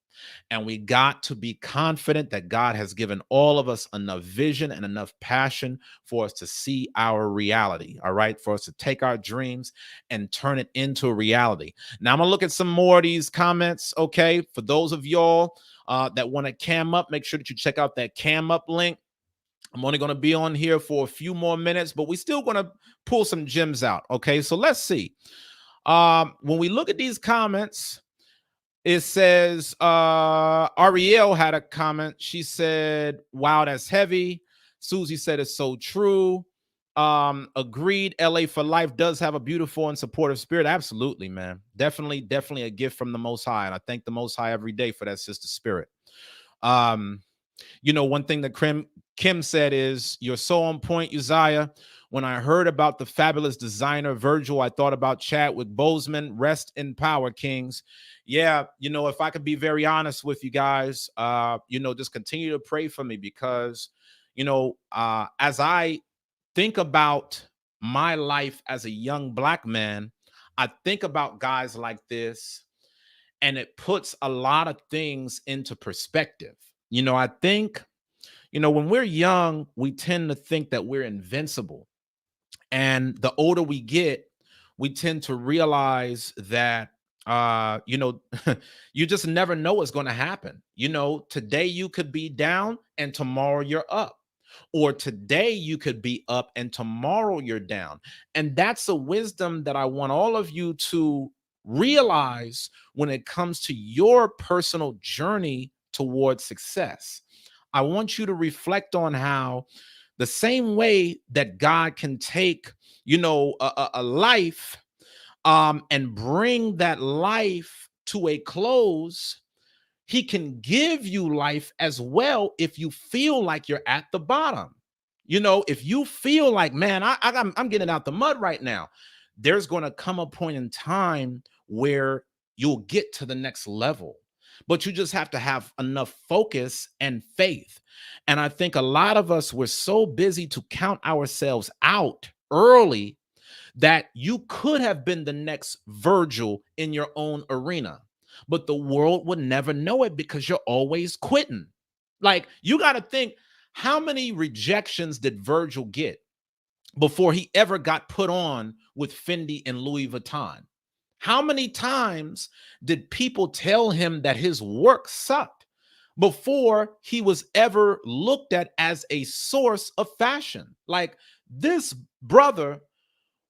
And we got to be confident that God has given all of us enough vision and enough passion for us to see our reality, all right? For us to take our dreams and turn it into a reality. Now, I'm going to look at some more of these comments, okay? For those of y'all that want to cam up, make sure that you check out that cam up link. I'm only going to be on here for a few more minutes, but we're still going to pull some gems out, okay? So let's see. When we look at these comments, it says Ariel had a comment. She said, wow, that's heavy. Susie said it's so true. Agreed. LA for life does have a beautiful and supportive spirit. Absolutely, man. Definitely a gift from the Most High. And I thank the Most High every day for that sister spirit. One thing that Kim said is, you're so on point, Uzziah. When I heard about the fabulous designer Virgil, I thought about Chadwick Boseman. Rest in power, kings. Yeah, if I could be very honest with you guys, just continue to pray for me because, as I think about my life as a young Black man, I think about guys like this, and it puts a lot of things into perspective. I think, when we're young, we tend to think that we're invincible. And the older we get, we tend to realize that, you just never know what's going to happen. Today you could be down and tomorrow you're up. Or today you could be up and tomorrow you're down. And that's a wisdom that I want all of you to realize when it comes to your personal journey towards success. I want you to reflect on how the same way that God can take, a life and bring that life to a close, he can give you life as well if you feel like you're at the bottom. If you feel like, man, I'm getting out the mud right now, there's going to come a point in time where you'll get to the next level. but you just have to have enough focus and faith. And I think a lot of us were so busy to count ourselves out early that you could have been the next Virgil in your own arena, but the world would never know it because you're always quitting. Like, you got to think, how many rejections did Virgil get before he ever got put on with Fendi and Louis Vuitton? How many times did people tell him that his work sucked before he was ever looked at as a source of fashion? Like, this brother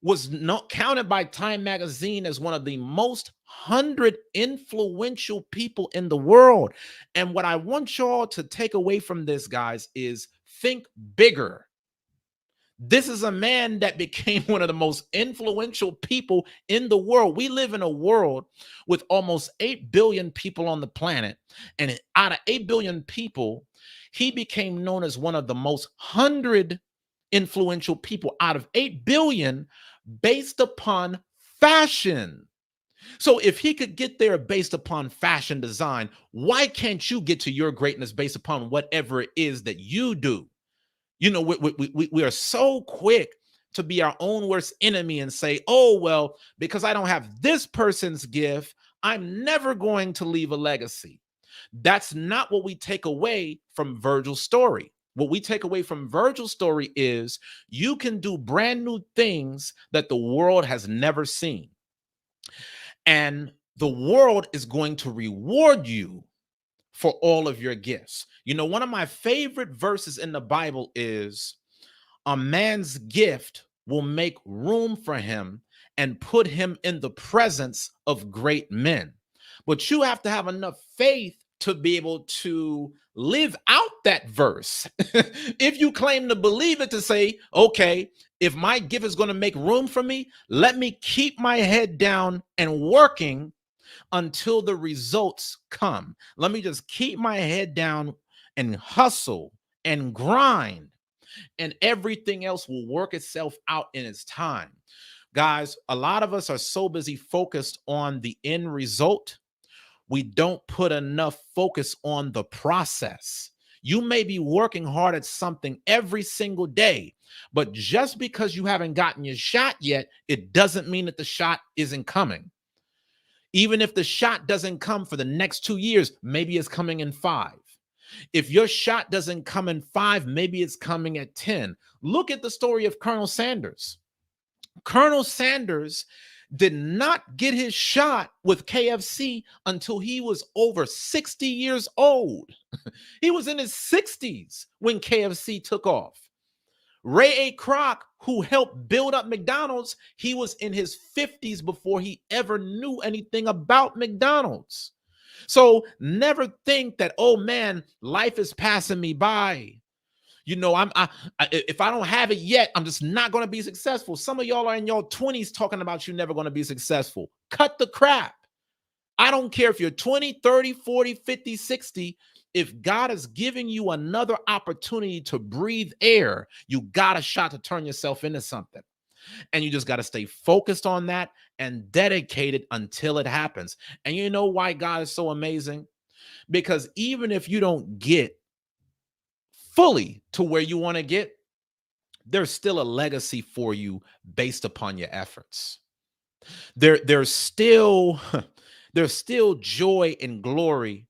was not counted by Time magazine as one of the most 100 influential people in the world. And what I want y'all to take away from this, guys, is think bigger. This is a man that became one of the most influential people in the world. We live in a world with almost 8 billion people on the planet. And out of 8 billion people, he became known as one of the most 100 influential people out of 8 billion based upon fashion. So if he could get there based upon fashion design, why can't you get to your greatness based upon whatever it is that you do? You know, we are so quick to be our own worst enemy and say, oh, well, because I don't have this person's gift, I'm never going to leave a legacy. That's not what we take away from Virgil's story. What we take away from Virgil's story is you can do brand new things that the world has never seen. And the world is going to reward you for all of your gifts. You know, one of my favorite verses in the Bible is, a man's gift will make room for him and put him in the presence of great men. But you have to have enough faith to be able to live out that verse. If you claim to believe it, to say, okay, if my gift is going to make room for me, let me keep my head down and working until the results come. Let me just keep my head down and hustle and grind, and everything else will work itself out in its time. Guys, a lot of us are so busy focused on the end result, we don't put enough focus on the process. You may be working hard at something every single day, but just because you haven't gotten your shot yet, it doesn't mean that the shot isn't coming. Even if the shot doesn't come for the next 2 years, maybe it's coming in 5. If your shot doesn't come in 5, maybe it's coming at 10. Look at the story of Colonel Sanders. Colonel Sanders did not get his shot with KFC until he was over 60 years old. He was in his 60s when KFC took off. Ray A. Kroc, who helped build up McDonald's, he was in his 50s before he ever knew anything about McDonald's. So never think that, oh man, life is passing me by. You know, if I don't have it yet, I'm just not going to be successful. Some of y'all are in your 20s talking about you never going to be successful. Cut the crap. I don't care if you're 20, 30, 40, 50, 60. If God is giving you another opportunity to breathe air, you got a shot to turn yourself into something. And you just got to stay focused on that and dedicated until it happens. And you know why God is so amazing? Because even if you don't get fully to where you want to get, there's still a legacy for you based upon your efforts. There's still joy and glory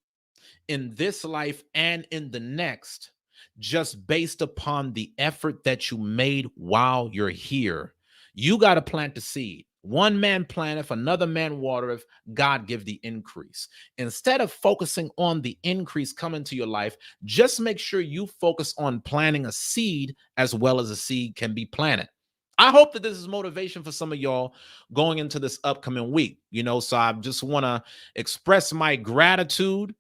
in this life and in the next, just based upon the effort that you made while you're here. You got to plant the seed. One man planteth, another man watereth, God give the increase. Instead of focusing on the increase coming to your life, just make sure you focus on planting a seed as well as a seed can be planted. I hope that this is motivation for some of y'all going into this upcoming week. You know, so I just want to express my gratitude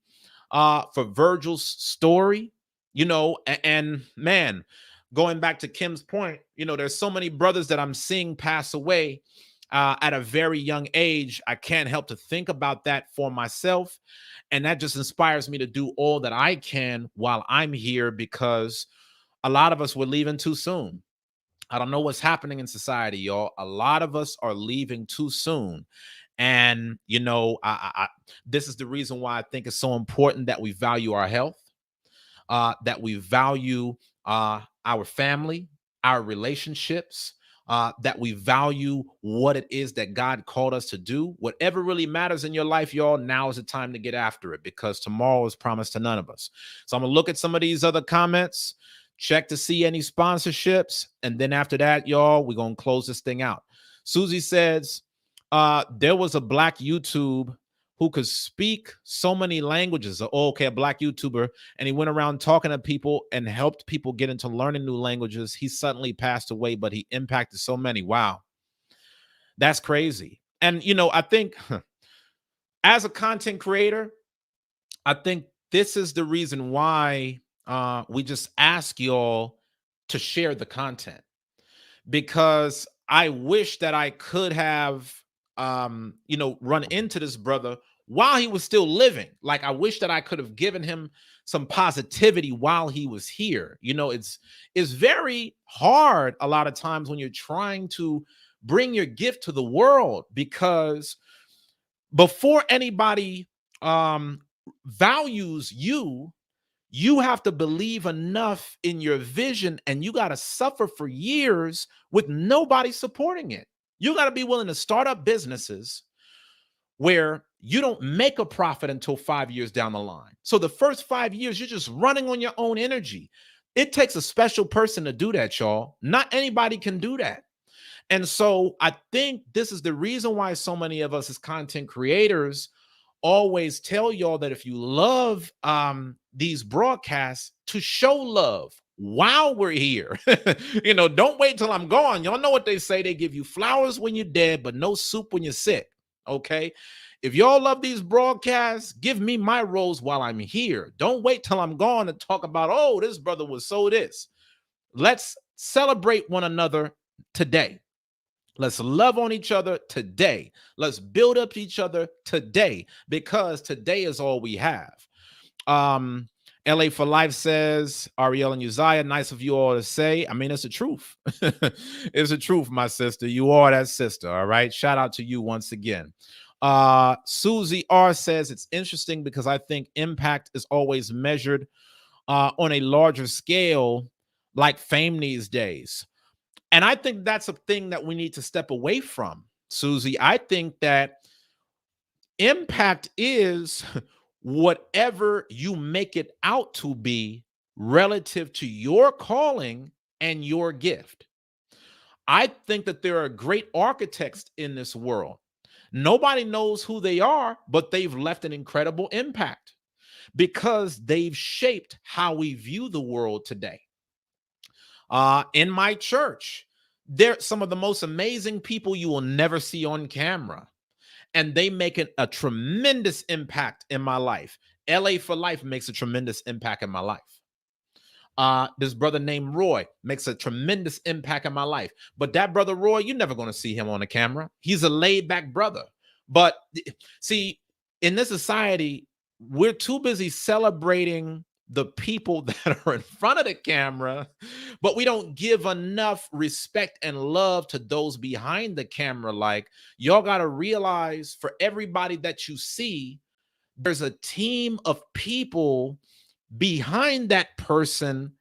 for Virgil's story, you know, and man, going back to Kim's point, you know, there's so many brothers that I'm seeing pass away at a very young age. I can't help to think about that for myself. And that just inspires me to do all that I can while I'm here, because a lot of us were leaving too soon. I don't know what's happening in society, y'all. A lot of us are leaving too soon. And, this is the reason why I think it's so important that we value our health, that we value our family, our relationships, that we value what it is that God called us to do. Whatever really matters in your life, y'all, now is the time to get after it, because tomorrow is promised to none of us. So I'm going to look at some of these other comments, check to see any sponsorships, and then after that, y'all, we're going to close this thing out. Susie says, there was a black YouTube who could speak so many languages. Oh, okay, a black YouTuber, and he went around talking to people and helped people get into learning new languages. He suddenly passed away, but he impacted so many. Wow, that's crazy. And, I think as a content creator, I think this is the reason why we just ask y'all to share the content, because I wish that I could have, run into this brother while he was still living. Like, I wish that I could have given him some positivity while he was here. It's very hard a lot of times when you're trying to bring your gift to the world, because before anybody values you, you have to believe enough in your vision, and you got to suffer for years with nobody supporting it. You got to be willing to start up businesses where you don't make a profit until 5 years down the line. So the first 5 years, you're just running on your own energy. It takes a special person to do that, y'all. Not anybody can do that. And so I think this is the reason why so many of us as content creators always tell y'all that if you love these broadcasts, to show love while we're here. Don't wait till I'm gone. Y'all know what they say. They give you flowers when you're dead, but no soup when you're sick. Okay. If y'all love these broadcasts, give me my rose while I'm here. Don't wait till I'm gone to talk about, oh, this brother was so this. Let's celebrate one another today. Let's love on each other today. Let's build up each other today, because today is all we have. LA for Life says, Ariel and Uzziah, nice of you all to say. I mean, it's the truth. It's the truth, my sister. You are that sister, all right? Shout out to you once again. Susie R says, it's interesting because I think impact is always measured on a larger scale, like fame these days. And I think that's a thing that we need to step away from, Susie. I think that impact is whatever you make it out to be relative to your calling and your gift. I think that there are great architects in this world. Nobody knows who they are, but they've left an incredible impact because they've shaped how we view the world today. In my church, they're some of the most amazing people you will never see on camera, and they make a tremendous impact in my life. LA for Life makes a tremendous impact in my life. This brother named Roy makes a tremendous impact in my life. But that brother Roy, you're never going to see him on the camera. He's a laid-back brother. But see, in this society, we're too busy celebrating the people that are in front of the camera, but we don't give enough respect and love to those behind the camera. Like, y'all got to realize, for everybody that you see, there's a team of people behind that person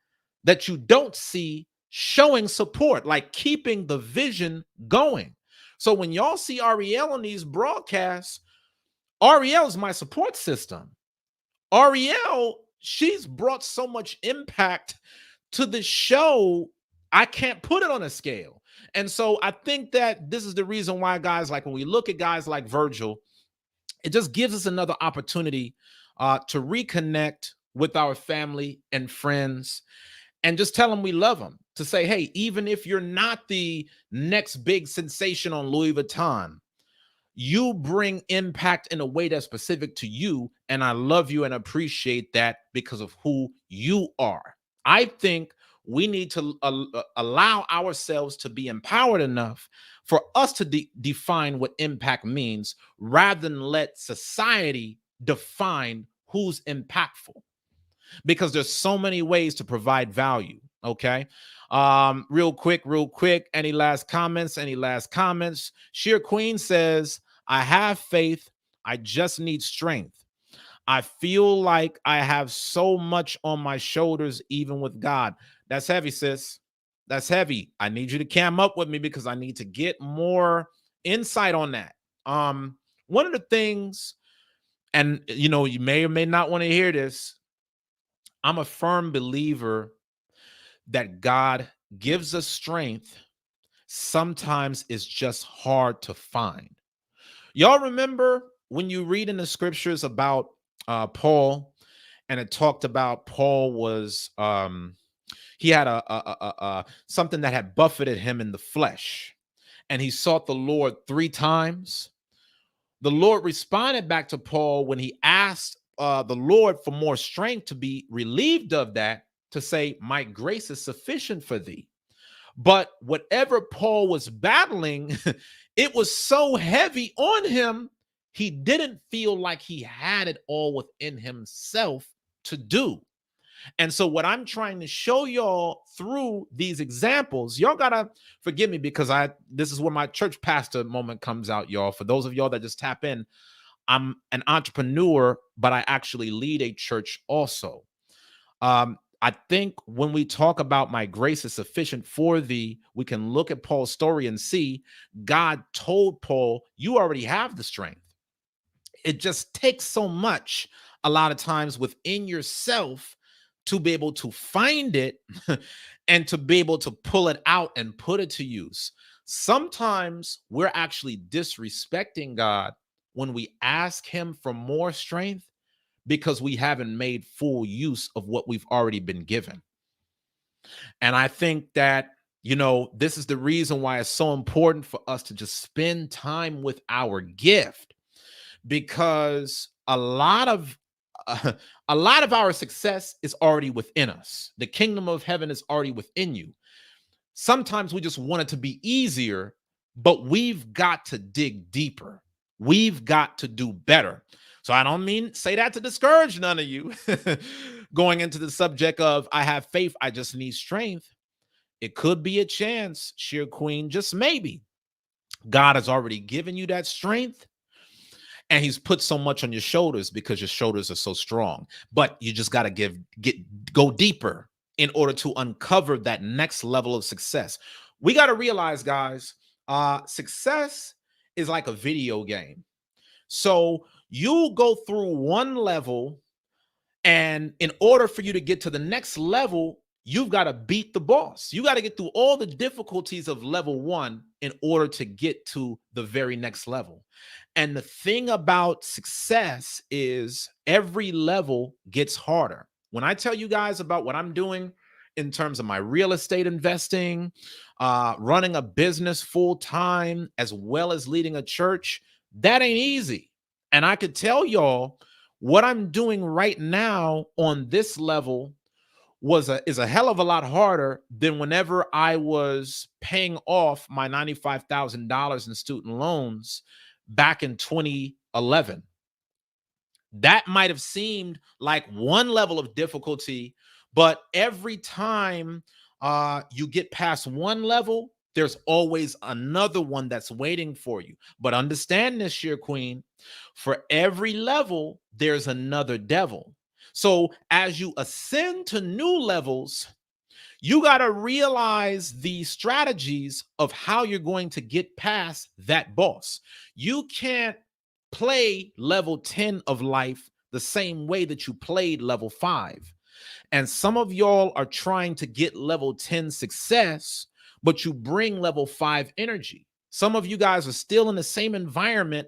that you don't see, showing support, like keeping the vision going. So when y'all see Ariel on these broadcasts, Ariel is my support system. Ariel, she's brought so much impact to the show, I can't put it on a scale. And so I think that this is the reason why, guys, like when we look at guys like Virgil, it just gives us another opportunity to reconnect with our family and friends and just tell them we love them. To say, hey, even if you're not the next big sensation on Louis Vuitton, you bring impact in a way that's specific to you, and I love you and appreciate that because of who you are. I think we need to allow ourselves to be empowered enough for us to define what impact means, rather than let society define who's impactful, because there's so many ways to provide value. Okay. Real quick. Any last comments? Sheer Queen says, I have faith. I just need strength. I feel like I have so much on my shoulders, even with God. That's heavy, sis. That's heavy. I need you to cam up with me because I need to get more insight on that. One of the things, and you may or may not want to hear this, I'm a firm believer that God gives us strength. Sometimes it's just hard to find. Y'all remember when you read in the scriptures about Paul, and it talked about Paul was he had a something that had buffeted him in the flesh, and he sought the Lord 3 times. The Lord responded back to Paul when he asked the Lord for more strength to be relieved of that, to say, "My grace is sufficient for thee." But whatever Paul was battling, it was so heavy on him, he didn't feel like he had it all within himself to do. And so, what I'm trying to show y'all through these examples, y'all gotta forgive me because this is where my church pastor moment comes out, y'all. For those of y'all that just tap in, I'm an entrepreneur, but I actually lead a church also. I think when we talk about my grace is sufficient for thee, we can look at Paul's story and see God told Paul, you already have the strength. It just takes so much a lot of times within yourself to be able to find it and to be able to pull it out and put it to use. Sometimes we're actually disrespecting God when we ask him for more strength because we haven't made full use of what we've already been given. And I think that, this is the reason why it's so important for us to just spend time with our gift, because a lot of our success is already within us. The kingdom of heaven is already within you. Sometimes we just want it to be easier, but we've got to dig deeper. We've got to do better. So I don't mean say that to discourage none of you going into the subject of I have faith, I just need strength. It could be a chance, sheer queen, just maybe. God has already given you that strength, and he's put so much on your shoulders because your shoulders are so strong. But you just got to go deeper in order to uncover that next level of success. We got to realize, guys, success is like a video game. So you go through one level, and in order for you to get to the next level, you've got to beat the boss. You got to get through all the difficulties of level 1 in order to get to the very next level. And the thing about success is every level gets harder. When I tell you guys about what I'm doing in terms of my real estate investing, running a business full time, as well as leading a church, that ain't easy. And I could tell y'all what I'm doing right now on this level is a hell of a lot harder than whenever I was paying off my $95,000 in student loans back in 2011. That might have seemed like one level of difficulty, but every time you get past one level, there's always another one that's waiting for you. But understand this, Sheer Queen, for every level, there's another devil. So as you ascend to new levels, you got to realize the strategies of how you're going to get past that boss. You can't play level 10 of life the same way that you played level 5. And some of y'all are trying to get level 10 success, but you bring level 5 energy. Some of you guys are still in the same environment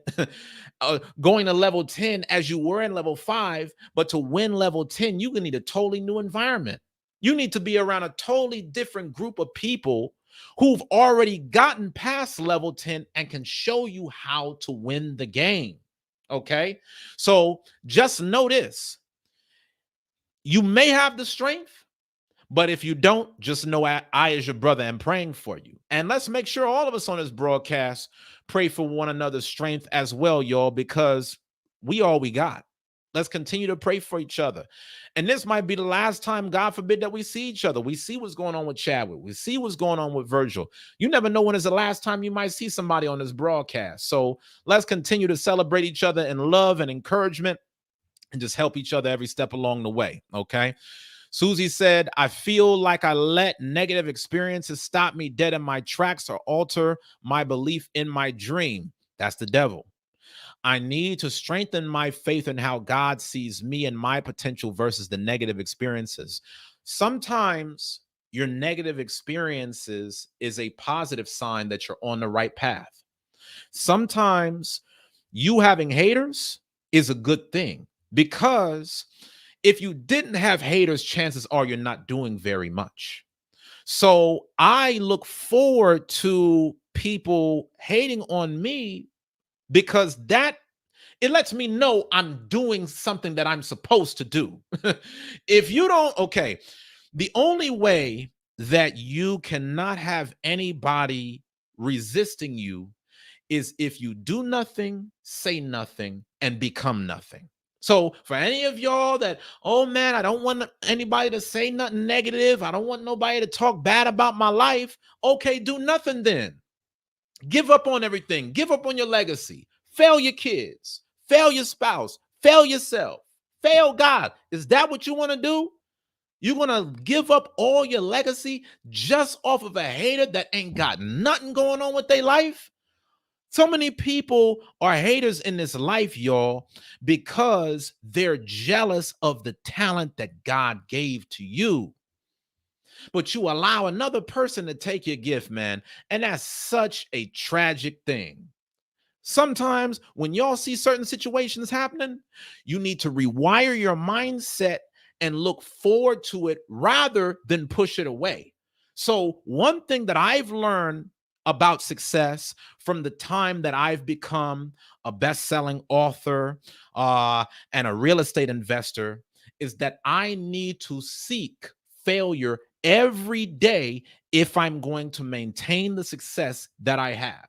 going to level 10 as you were in level 5, but to win level 10, you need a totally new environment. You need to be around a totally different group of people who've already gotten past level 10 and can show you how to win the game. Okay? So just know this. You may have the strength, but if you don't, just know I as your brother am praying for you. And let's make sure all of us on this broadcast pray for one another's strength as well, y'all, because we all we got. Let's continue to pray for each other. And this might be the last time, God forbid, that we see each other. We see what's going on with Chadwick. We see what's going on with Virgil. You never know when is the last time you might see somebody on this broadcast. So let's continue to celebrate each other in love and encouragement and just help each other every step along the way. Okay. Susie said, I feel like I let negative experiences stop me dead in my tracks or alter my belief in my dream. That's the devil. I need to strengthen my faith in how God sees me and my potential versus the negative experiences. Sometimes your negative experiences is a positive sign that you're on the right path. Sometimes you having haters is a good thing, because if you didn't have haters, chances are you're not doing very much. So I look forward to people hating on me, because that it lets me know I'm doing something that I'm supposed to do. If you don't, okay, the only way that you cannot have anybody resisting you is if you do nothing, say nothing, and become nothing. So for any of y'all that, oh man, I don't want anybody to say nothing negative, I don't want nobody to talk bad about my life. Okay, do nothing then. Give up on everything. Give up on your legacy. Fail your kids. Fail your spouse. Fail yourself. Fail God. Is that what you want to do? You're going to give up all your legacy just off of a hater that ain't got nothing going on with their life? So many people are haters in this life, y'all, because they're jealous of the talent that God gave to you. But you allow another person to take your gift, man. And that's such a tragic thing. Sometimes when y'all see certain situations happening, you need to rewire your mindset and look forward to it rather than push it away. So one thing that I've learned about success from the time that I've become a best-selling author and a real estate investor is that I need to seek failure every day if I'm going to maintain the success that I have.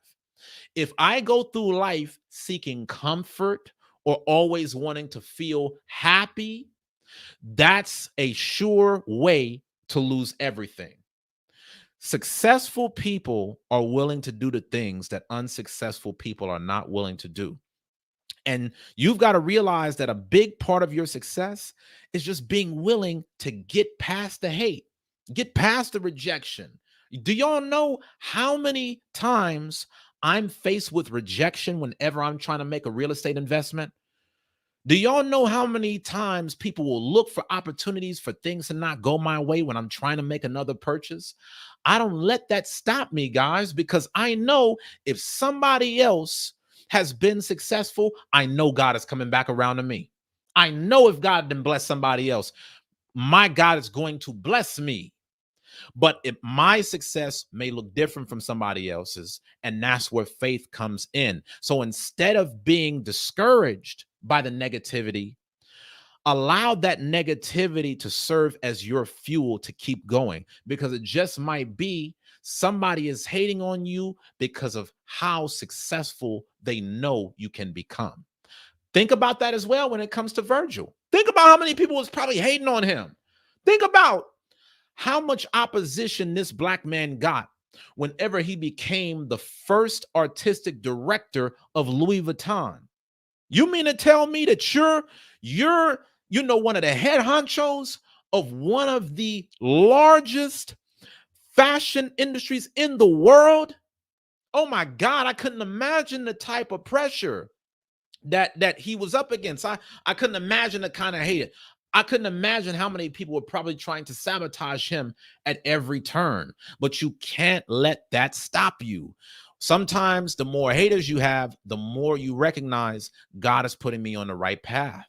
If I go through life seeking comfort or always wanting to feel happy, that's a sure way to lose everything. Successful people are willing to do the things that unsuccessful people are not willing to do. And you've got to realize that a big part of your success is just being willing to get past the hate, get past the rejection. Do y'all know how many times I'm faced with rejection whenever I'm trying to make a real estate investment? Do y'all know how many times people will look for opportunities for things to not go my way when I'm trying to make another purchase? I don't let that stop me, guys, because I know if somebody else has been successful, I know God is coming back around to me. I know if God didn't bless somebody else, my God is going to bless me. But if my success may look different from somebody else's, and that's where faith comes in. So instead of being discouraged by the negativity, allow that negativity to serve as your fuel to keep going, because it just might be somebody is hating on you because of how successful they know you can become. Think about that as well when it comes to Virgil. Think about how many people was probably hating on him. Think about how much opposition this black man got whenever he became the first artistic director of Louis Vuitton. You mean to tell me that you're one of the head honchos of one of the largest fashion industries in the world? Oh my God, I couldn't imagine the type of pressure that he was up against. I couldn't imagine the kind of hate. I couldn't imagine how many people were probably trying to sabotage him at every turn. But you can't let that stop you. Sometimes the more haters you have, the more you recognize God is putting me on the right path.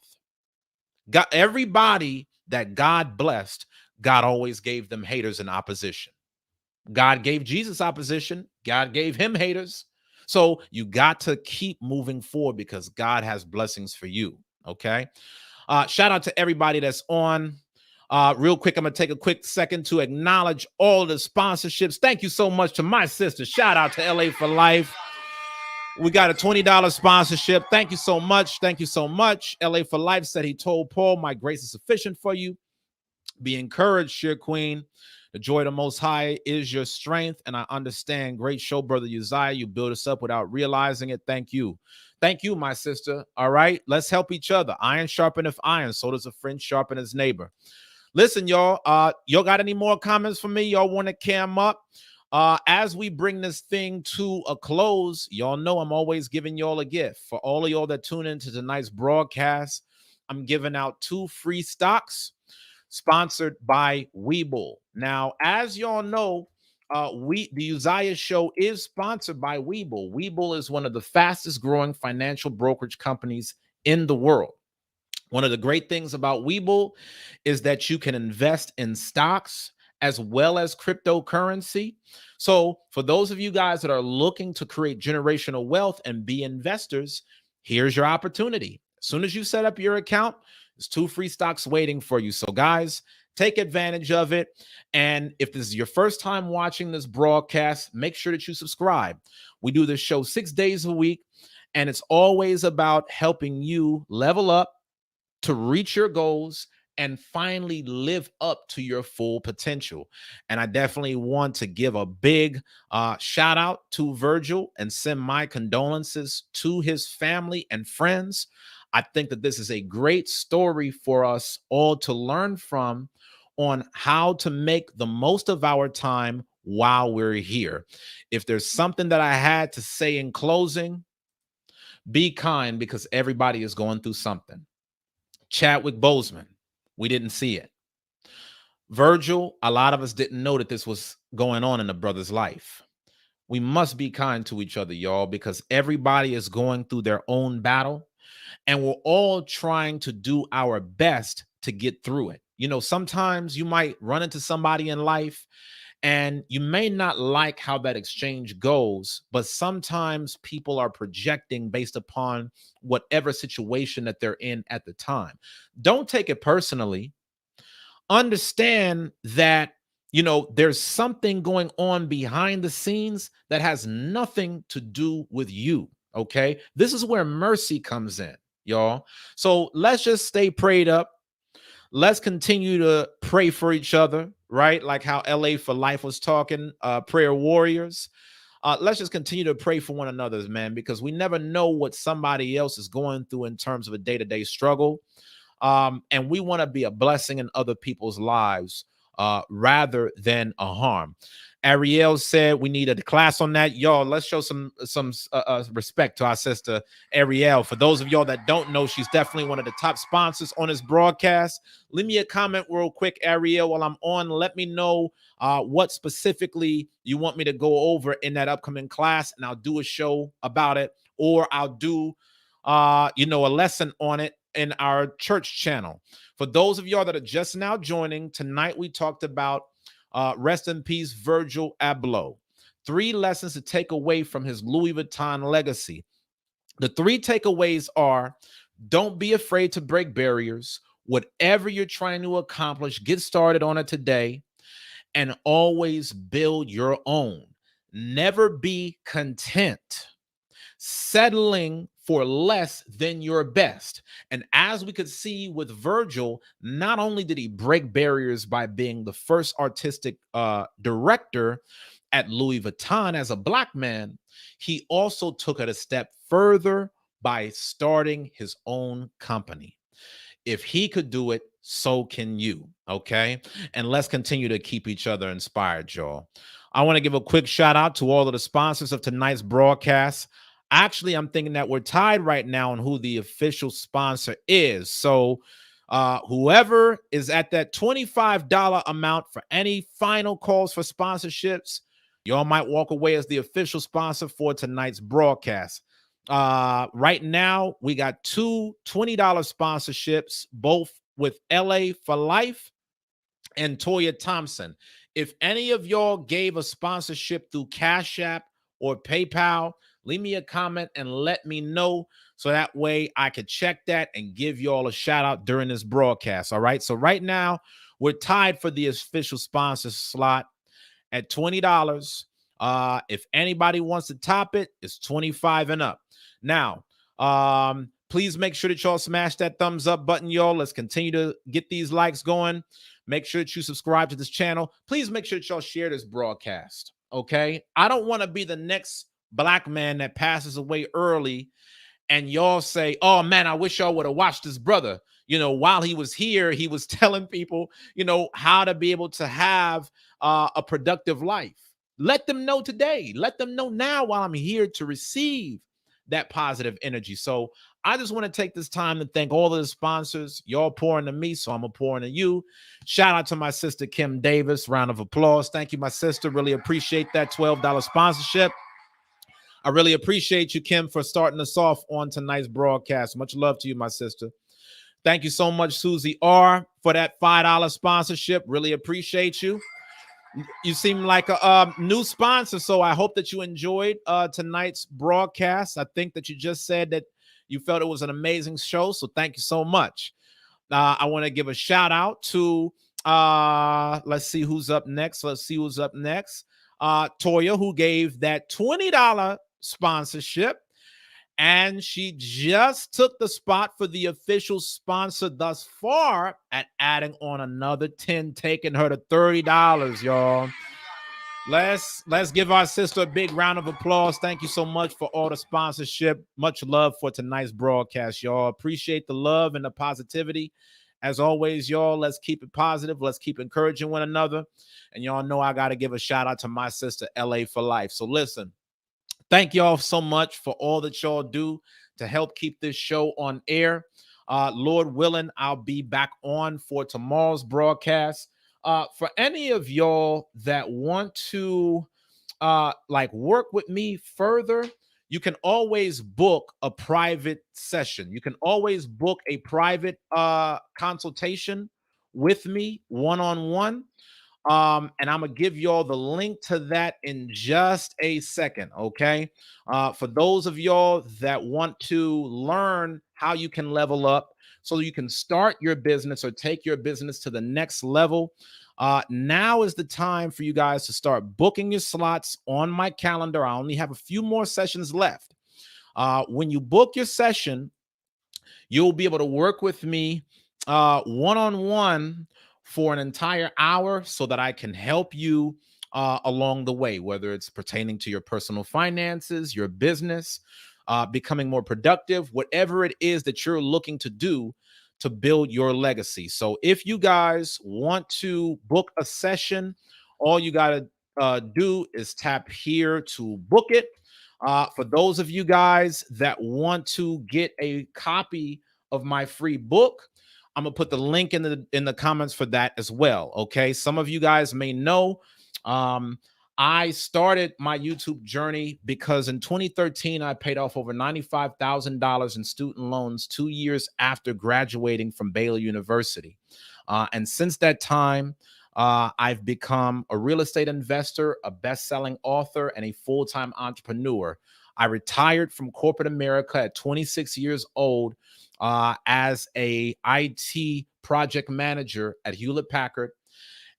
God, everybody that God blessed, God always gave them haters and opposition. God gave Jesus opposition. God gave him haters. So you got to keep moving forward because God has blessings for you. Okay. Shout out to everybody that's on. Real quick, I'm going to take a quick second to acknowledge all the sponsorships. Thank you so much to my sister. Shout out to LA for Life. We got a $20 sponsorship. Thank you so much. Thank you so much. LA for Life said he told Paul, my grace is sufficient for you. Be encouraged, Sheer Queen. The joy of the Most High is your strength. And I understand. Great show, Brother Uzziah. You build us up without realizing it. Thank you. Thank you, my sister. All right. Let's help each other. Iron sharpeneth iron. So does a friend sharpen his neighbor. Listen, y'all. Y'all got any more comments for me? Y'all want to cam up? As we bring this thing to a close, y'all know I'm always giving y'all a gift. For all of y'all that tune into tonight's broadcast, I'm giving out 2 free stocks sponsored by Webull. Now, as y'all know, the Uzziah Show is sponsored by Webull. Webull is one of the fastest growing financial brokerage companies in the world. One of the great things about Webull is that you can invest in stocks as well as cryptocurrency. So for those of you guys that are looking to create generational wealth and be investors, here's your opportunity. As soon as you set up your account, there's 2 free stocks waiting for you. So guys, take advantage of it. And if this is your first time watching this broadcast, make sure that you subscribe. We do this show 6 days a week, and it's always about helping you level up to reach your goals and finally live up to your full potential. And I definitely want to give a big shout out to Virgil and send my condolences to his family and friends. I think that this is a great story for us all to learn from on how to make the most of our time while we're here. If there's something that I had to say in closing, be kind, because everybody is going through something. Chadwick Boseman, we didn't see it. Virgil, a lot of us didn't know that this was going on in the brother's life. We must be kind to each other, y'all, because everybody is going through their own battle, and we're all trying to do our best to get through it. You know, sometimes you might run into somebody in life and you may not like how that exchange goes, but sometimes people are projecting based upon whatever situation that they're in at the time. Don't take it personally. Understand that, you know, there's something going on behind the scenes that has nothing to do with you. Okay. This is where mercy comes in, y'all. So let's just stay prayed up. Let's continue to pray for each other, right? Like how LA for Life was talking, prayer warriors. Let's just continue to pray for one another, man, because we never know what somebody else is going through in terms of a day-to-day struggle. And we want to be a blessing in other people's lives rather than a harm. Ariel said we need a class on that. Y'all, let's show some respect to our sister Ariel. For those of y'all that don't know, she's definitely one of the top sponsors on this broadcast. Leave me a comment real quick, Ariel, while I'm on. Let me know what specifically you want me to go over in that upcoming class, and I'll do a show about it, or I'll do a lesson on it in our church channel. For those of y'all that are just now joining, tonight we talked about rest in peace, Virgil Abloh. 3 lessons to take away from his Louis Vuitton legacy. The 3 takeaways are: don't be afraid to break barriers. Whatever you're trying to accomplish, get started on it today, and always build your own. Never be content settling for less than your best. And as we could see with Virgil, not only did he break barriers by being the first artistic director at Louis Vuitton as a Black man, he also took it a step further by starting his own company. If he could do it, so can you. Okay. And let's continue to keep each other inspired, y'all. I want to give a quick shout out to all of the sponsors of tonight's broadcast. Actually, I'm thinking that we're tied right now on who the official sponsor is. So whoever is at that $25 amount for any final calls for sponsorships, y'all might walk away as the official sponsor for tonight's broadcast. Right now, we got 2 $20 sponsorships, both with LA for Life and Toya Thompson. If any of y'all gave a sponsorship through Cash App or PayPal, leave me a comment and let me know, so that way I could check that and give y'all a shout out during this broadcast. All right. So right now we're tied for the official sponsor slot at $20. If anybody wants to top it, it's 25 and up. Now, please make sure that y'all smash that thumbs up button, y'all. Let's continue to get these likes going. Make sure that you subscribe to this channel. Please make sure that y'all share this broadcast, okay? I don't want to be the next black man that passes away early and y'all say, oh man, I wish y'all would have watched this brother. You know, while he was here, he was telling people, you know, how to be able to have a productive life. Let them know today. Let them know now while I'm here to receive that positive energy. So I just want to take this time to thank all of the sponsors. Y'all pouring to me, so I'm going to pour into you. Shout out to my sister, Kim Davis. Round of applause. Thank you, my sister. Really appreciate that $12 sponsorship. I really appreciate you, Kim, for starting us off on tonight's broadcast. Much love to you, my sister. Thank you so much, Susie R., for that $5 sponsorship. Really appreciate you. You seem like a new sponsor, so I hope that you enjoyed tonight's broadcast. I think that you just said that you felt it was an amazing show, so thank you so much. I want to give a shout out to, let's see who's up next. Toya, who gave that $20 sponsorship. And she just took the spot for the official sponsor thus far at adding on another 10, taking her to $30, y'all. Let's give our sister a big round of applause. Thank you so much for all the sponsorship. Much love for tonight's broadcast, y'all. Appreciate the love and the positivity. As always, y'all, let's keep it positive. Let's keep encouraging one another. And y'all know I got to give a shout out to my sister, LA for Life. So listen. Thank y'all so much for all that y'all do to help keep this show on air. Lord willing, I'll be back on for tomorrow's broadcast. For any of y'all that want to work with me further, you can always book a private session. You can always book a private consultation with me one-on-one. And I'm gonna give y'all the link to that in just a second, okay? For those of y'all that want to learn how you can level up so you can start your business or take your business to the next level, now is the time for you guys to start booking your slots on my calendar. I only have a few more sessions left. When you book your session, you'll be able to work with me one-on-one for an entire hour so that I can help you along the way, whether it's pertaining to your personal finances, your business, becoming more productive, whatever it is that you're looking to do to build your legacy. So if you guys want to book a session, all you got to do is tap here to book it. For those of you guys that want to get a copy of my free book, I'm gonna put the link in the comments for that as well. Okay, some of you guys may know I started my YouTube journey because in 2013 I paid off over $95,000 in student loans 2 years after graduating from Baylor University, and since that time I've become a real estate investor, a best-selling author, and a full-time entrepreneur. I retired from corporate America at 26 years old as a IT project manager at Hewlett Packard,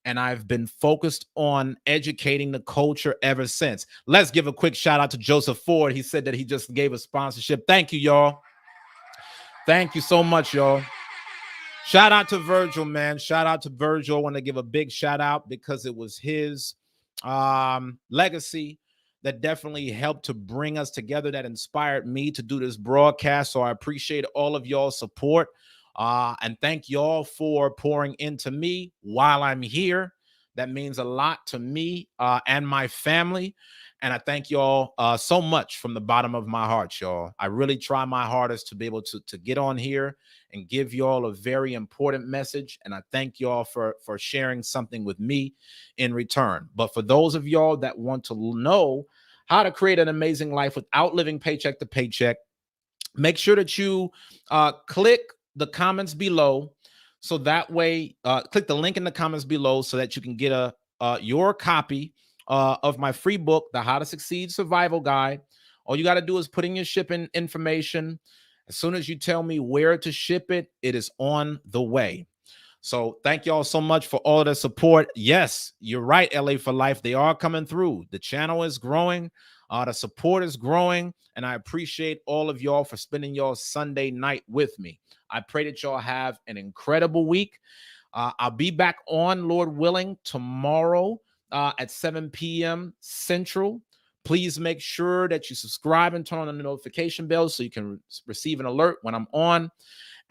and I've been focused on educating the culture ever since. Let's give a quick shout out to Joseph Ford. He said that he just gave a sponsorship. Thank you, y'all. Thank you so much, y'all. Shout out to Virgil, man. Shout out to Virgil. I want to give a big shout out because it was his legacy that definitely helped to bring us together, that inspired me to do this broadcast. So I appreciate all of y'all's support. And thank y'all for pouring into me while I'm here. That means a lot to me and my family. And I thank y'all so much from the bottom of my heart, y'all. I really try my hardest to be able to get on here and give y'all a very important message. And I thank y'all for sharing something with me in return. But for those of y'all that want to know how to create an amazing life without living paycheck to paycheck, make sure that you click the comments below. So that way, click the link in the comments below so that you can get your copy of my free book, The How to Succeed Survival Guide. All you got to do is put in your shipping information. As soon as you tell me where to ship it, it is on the way. So thank y'all so much for all the support. Yes, you're right, LA for Life. They are coming through. The channel is growing. The support is growing. And I appreciate all of y'all for spending your Sunday night with me. I pray that y'all have an incredible week. I'll be back on, Lord willing, tomorrow at 7 p.m. Central. Please make sure that you subscribe and turn on the notification bell so you can receive an alert when I'm on.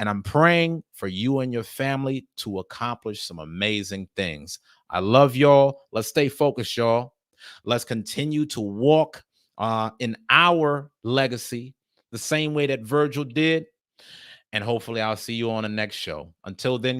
And I'm praying for you and your family to accomplish some amazing things. I love y'all. Let's stay focused, y'all. Let's continue to walk in our legacy the same way that Virgil did. And hopefully I'll see you on the next show. Until then,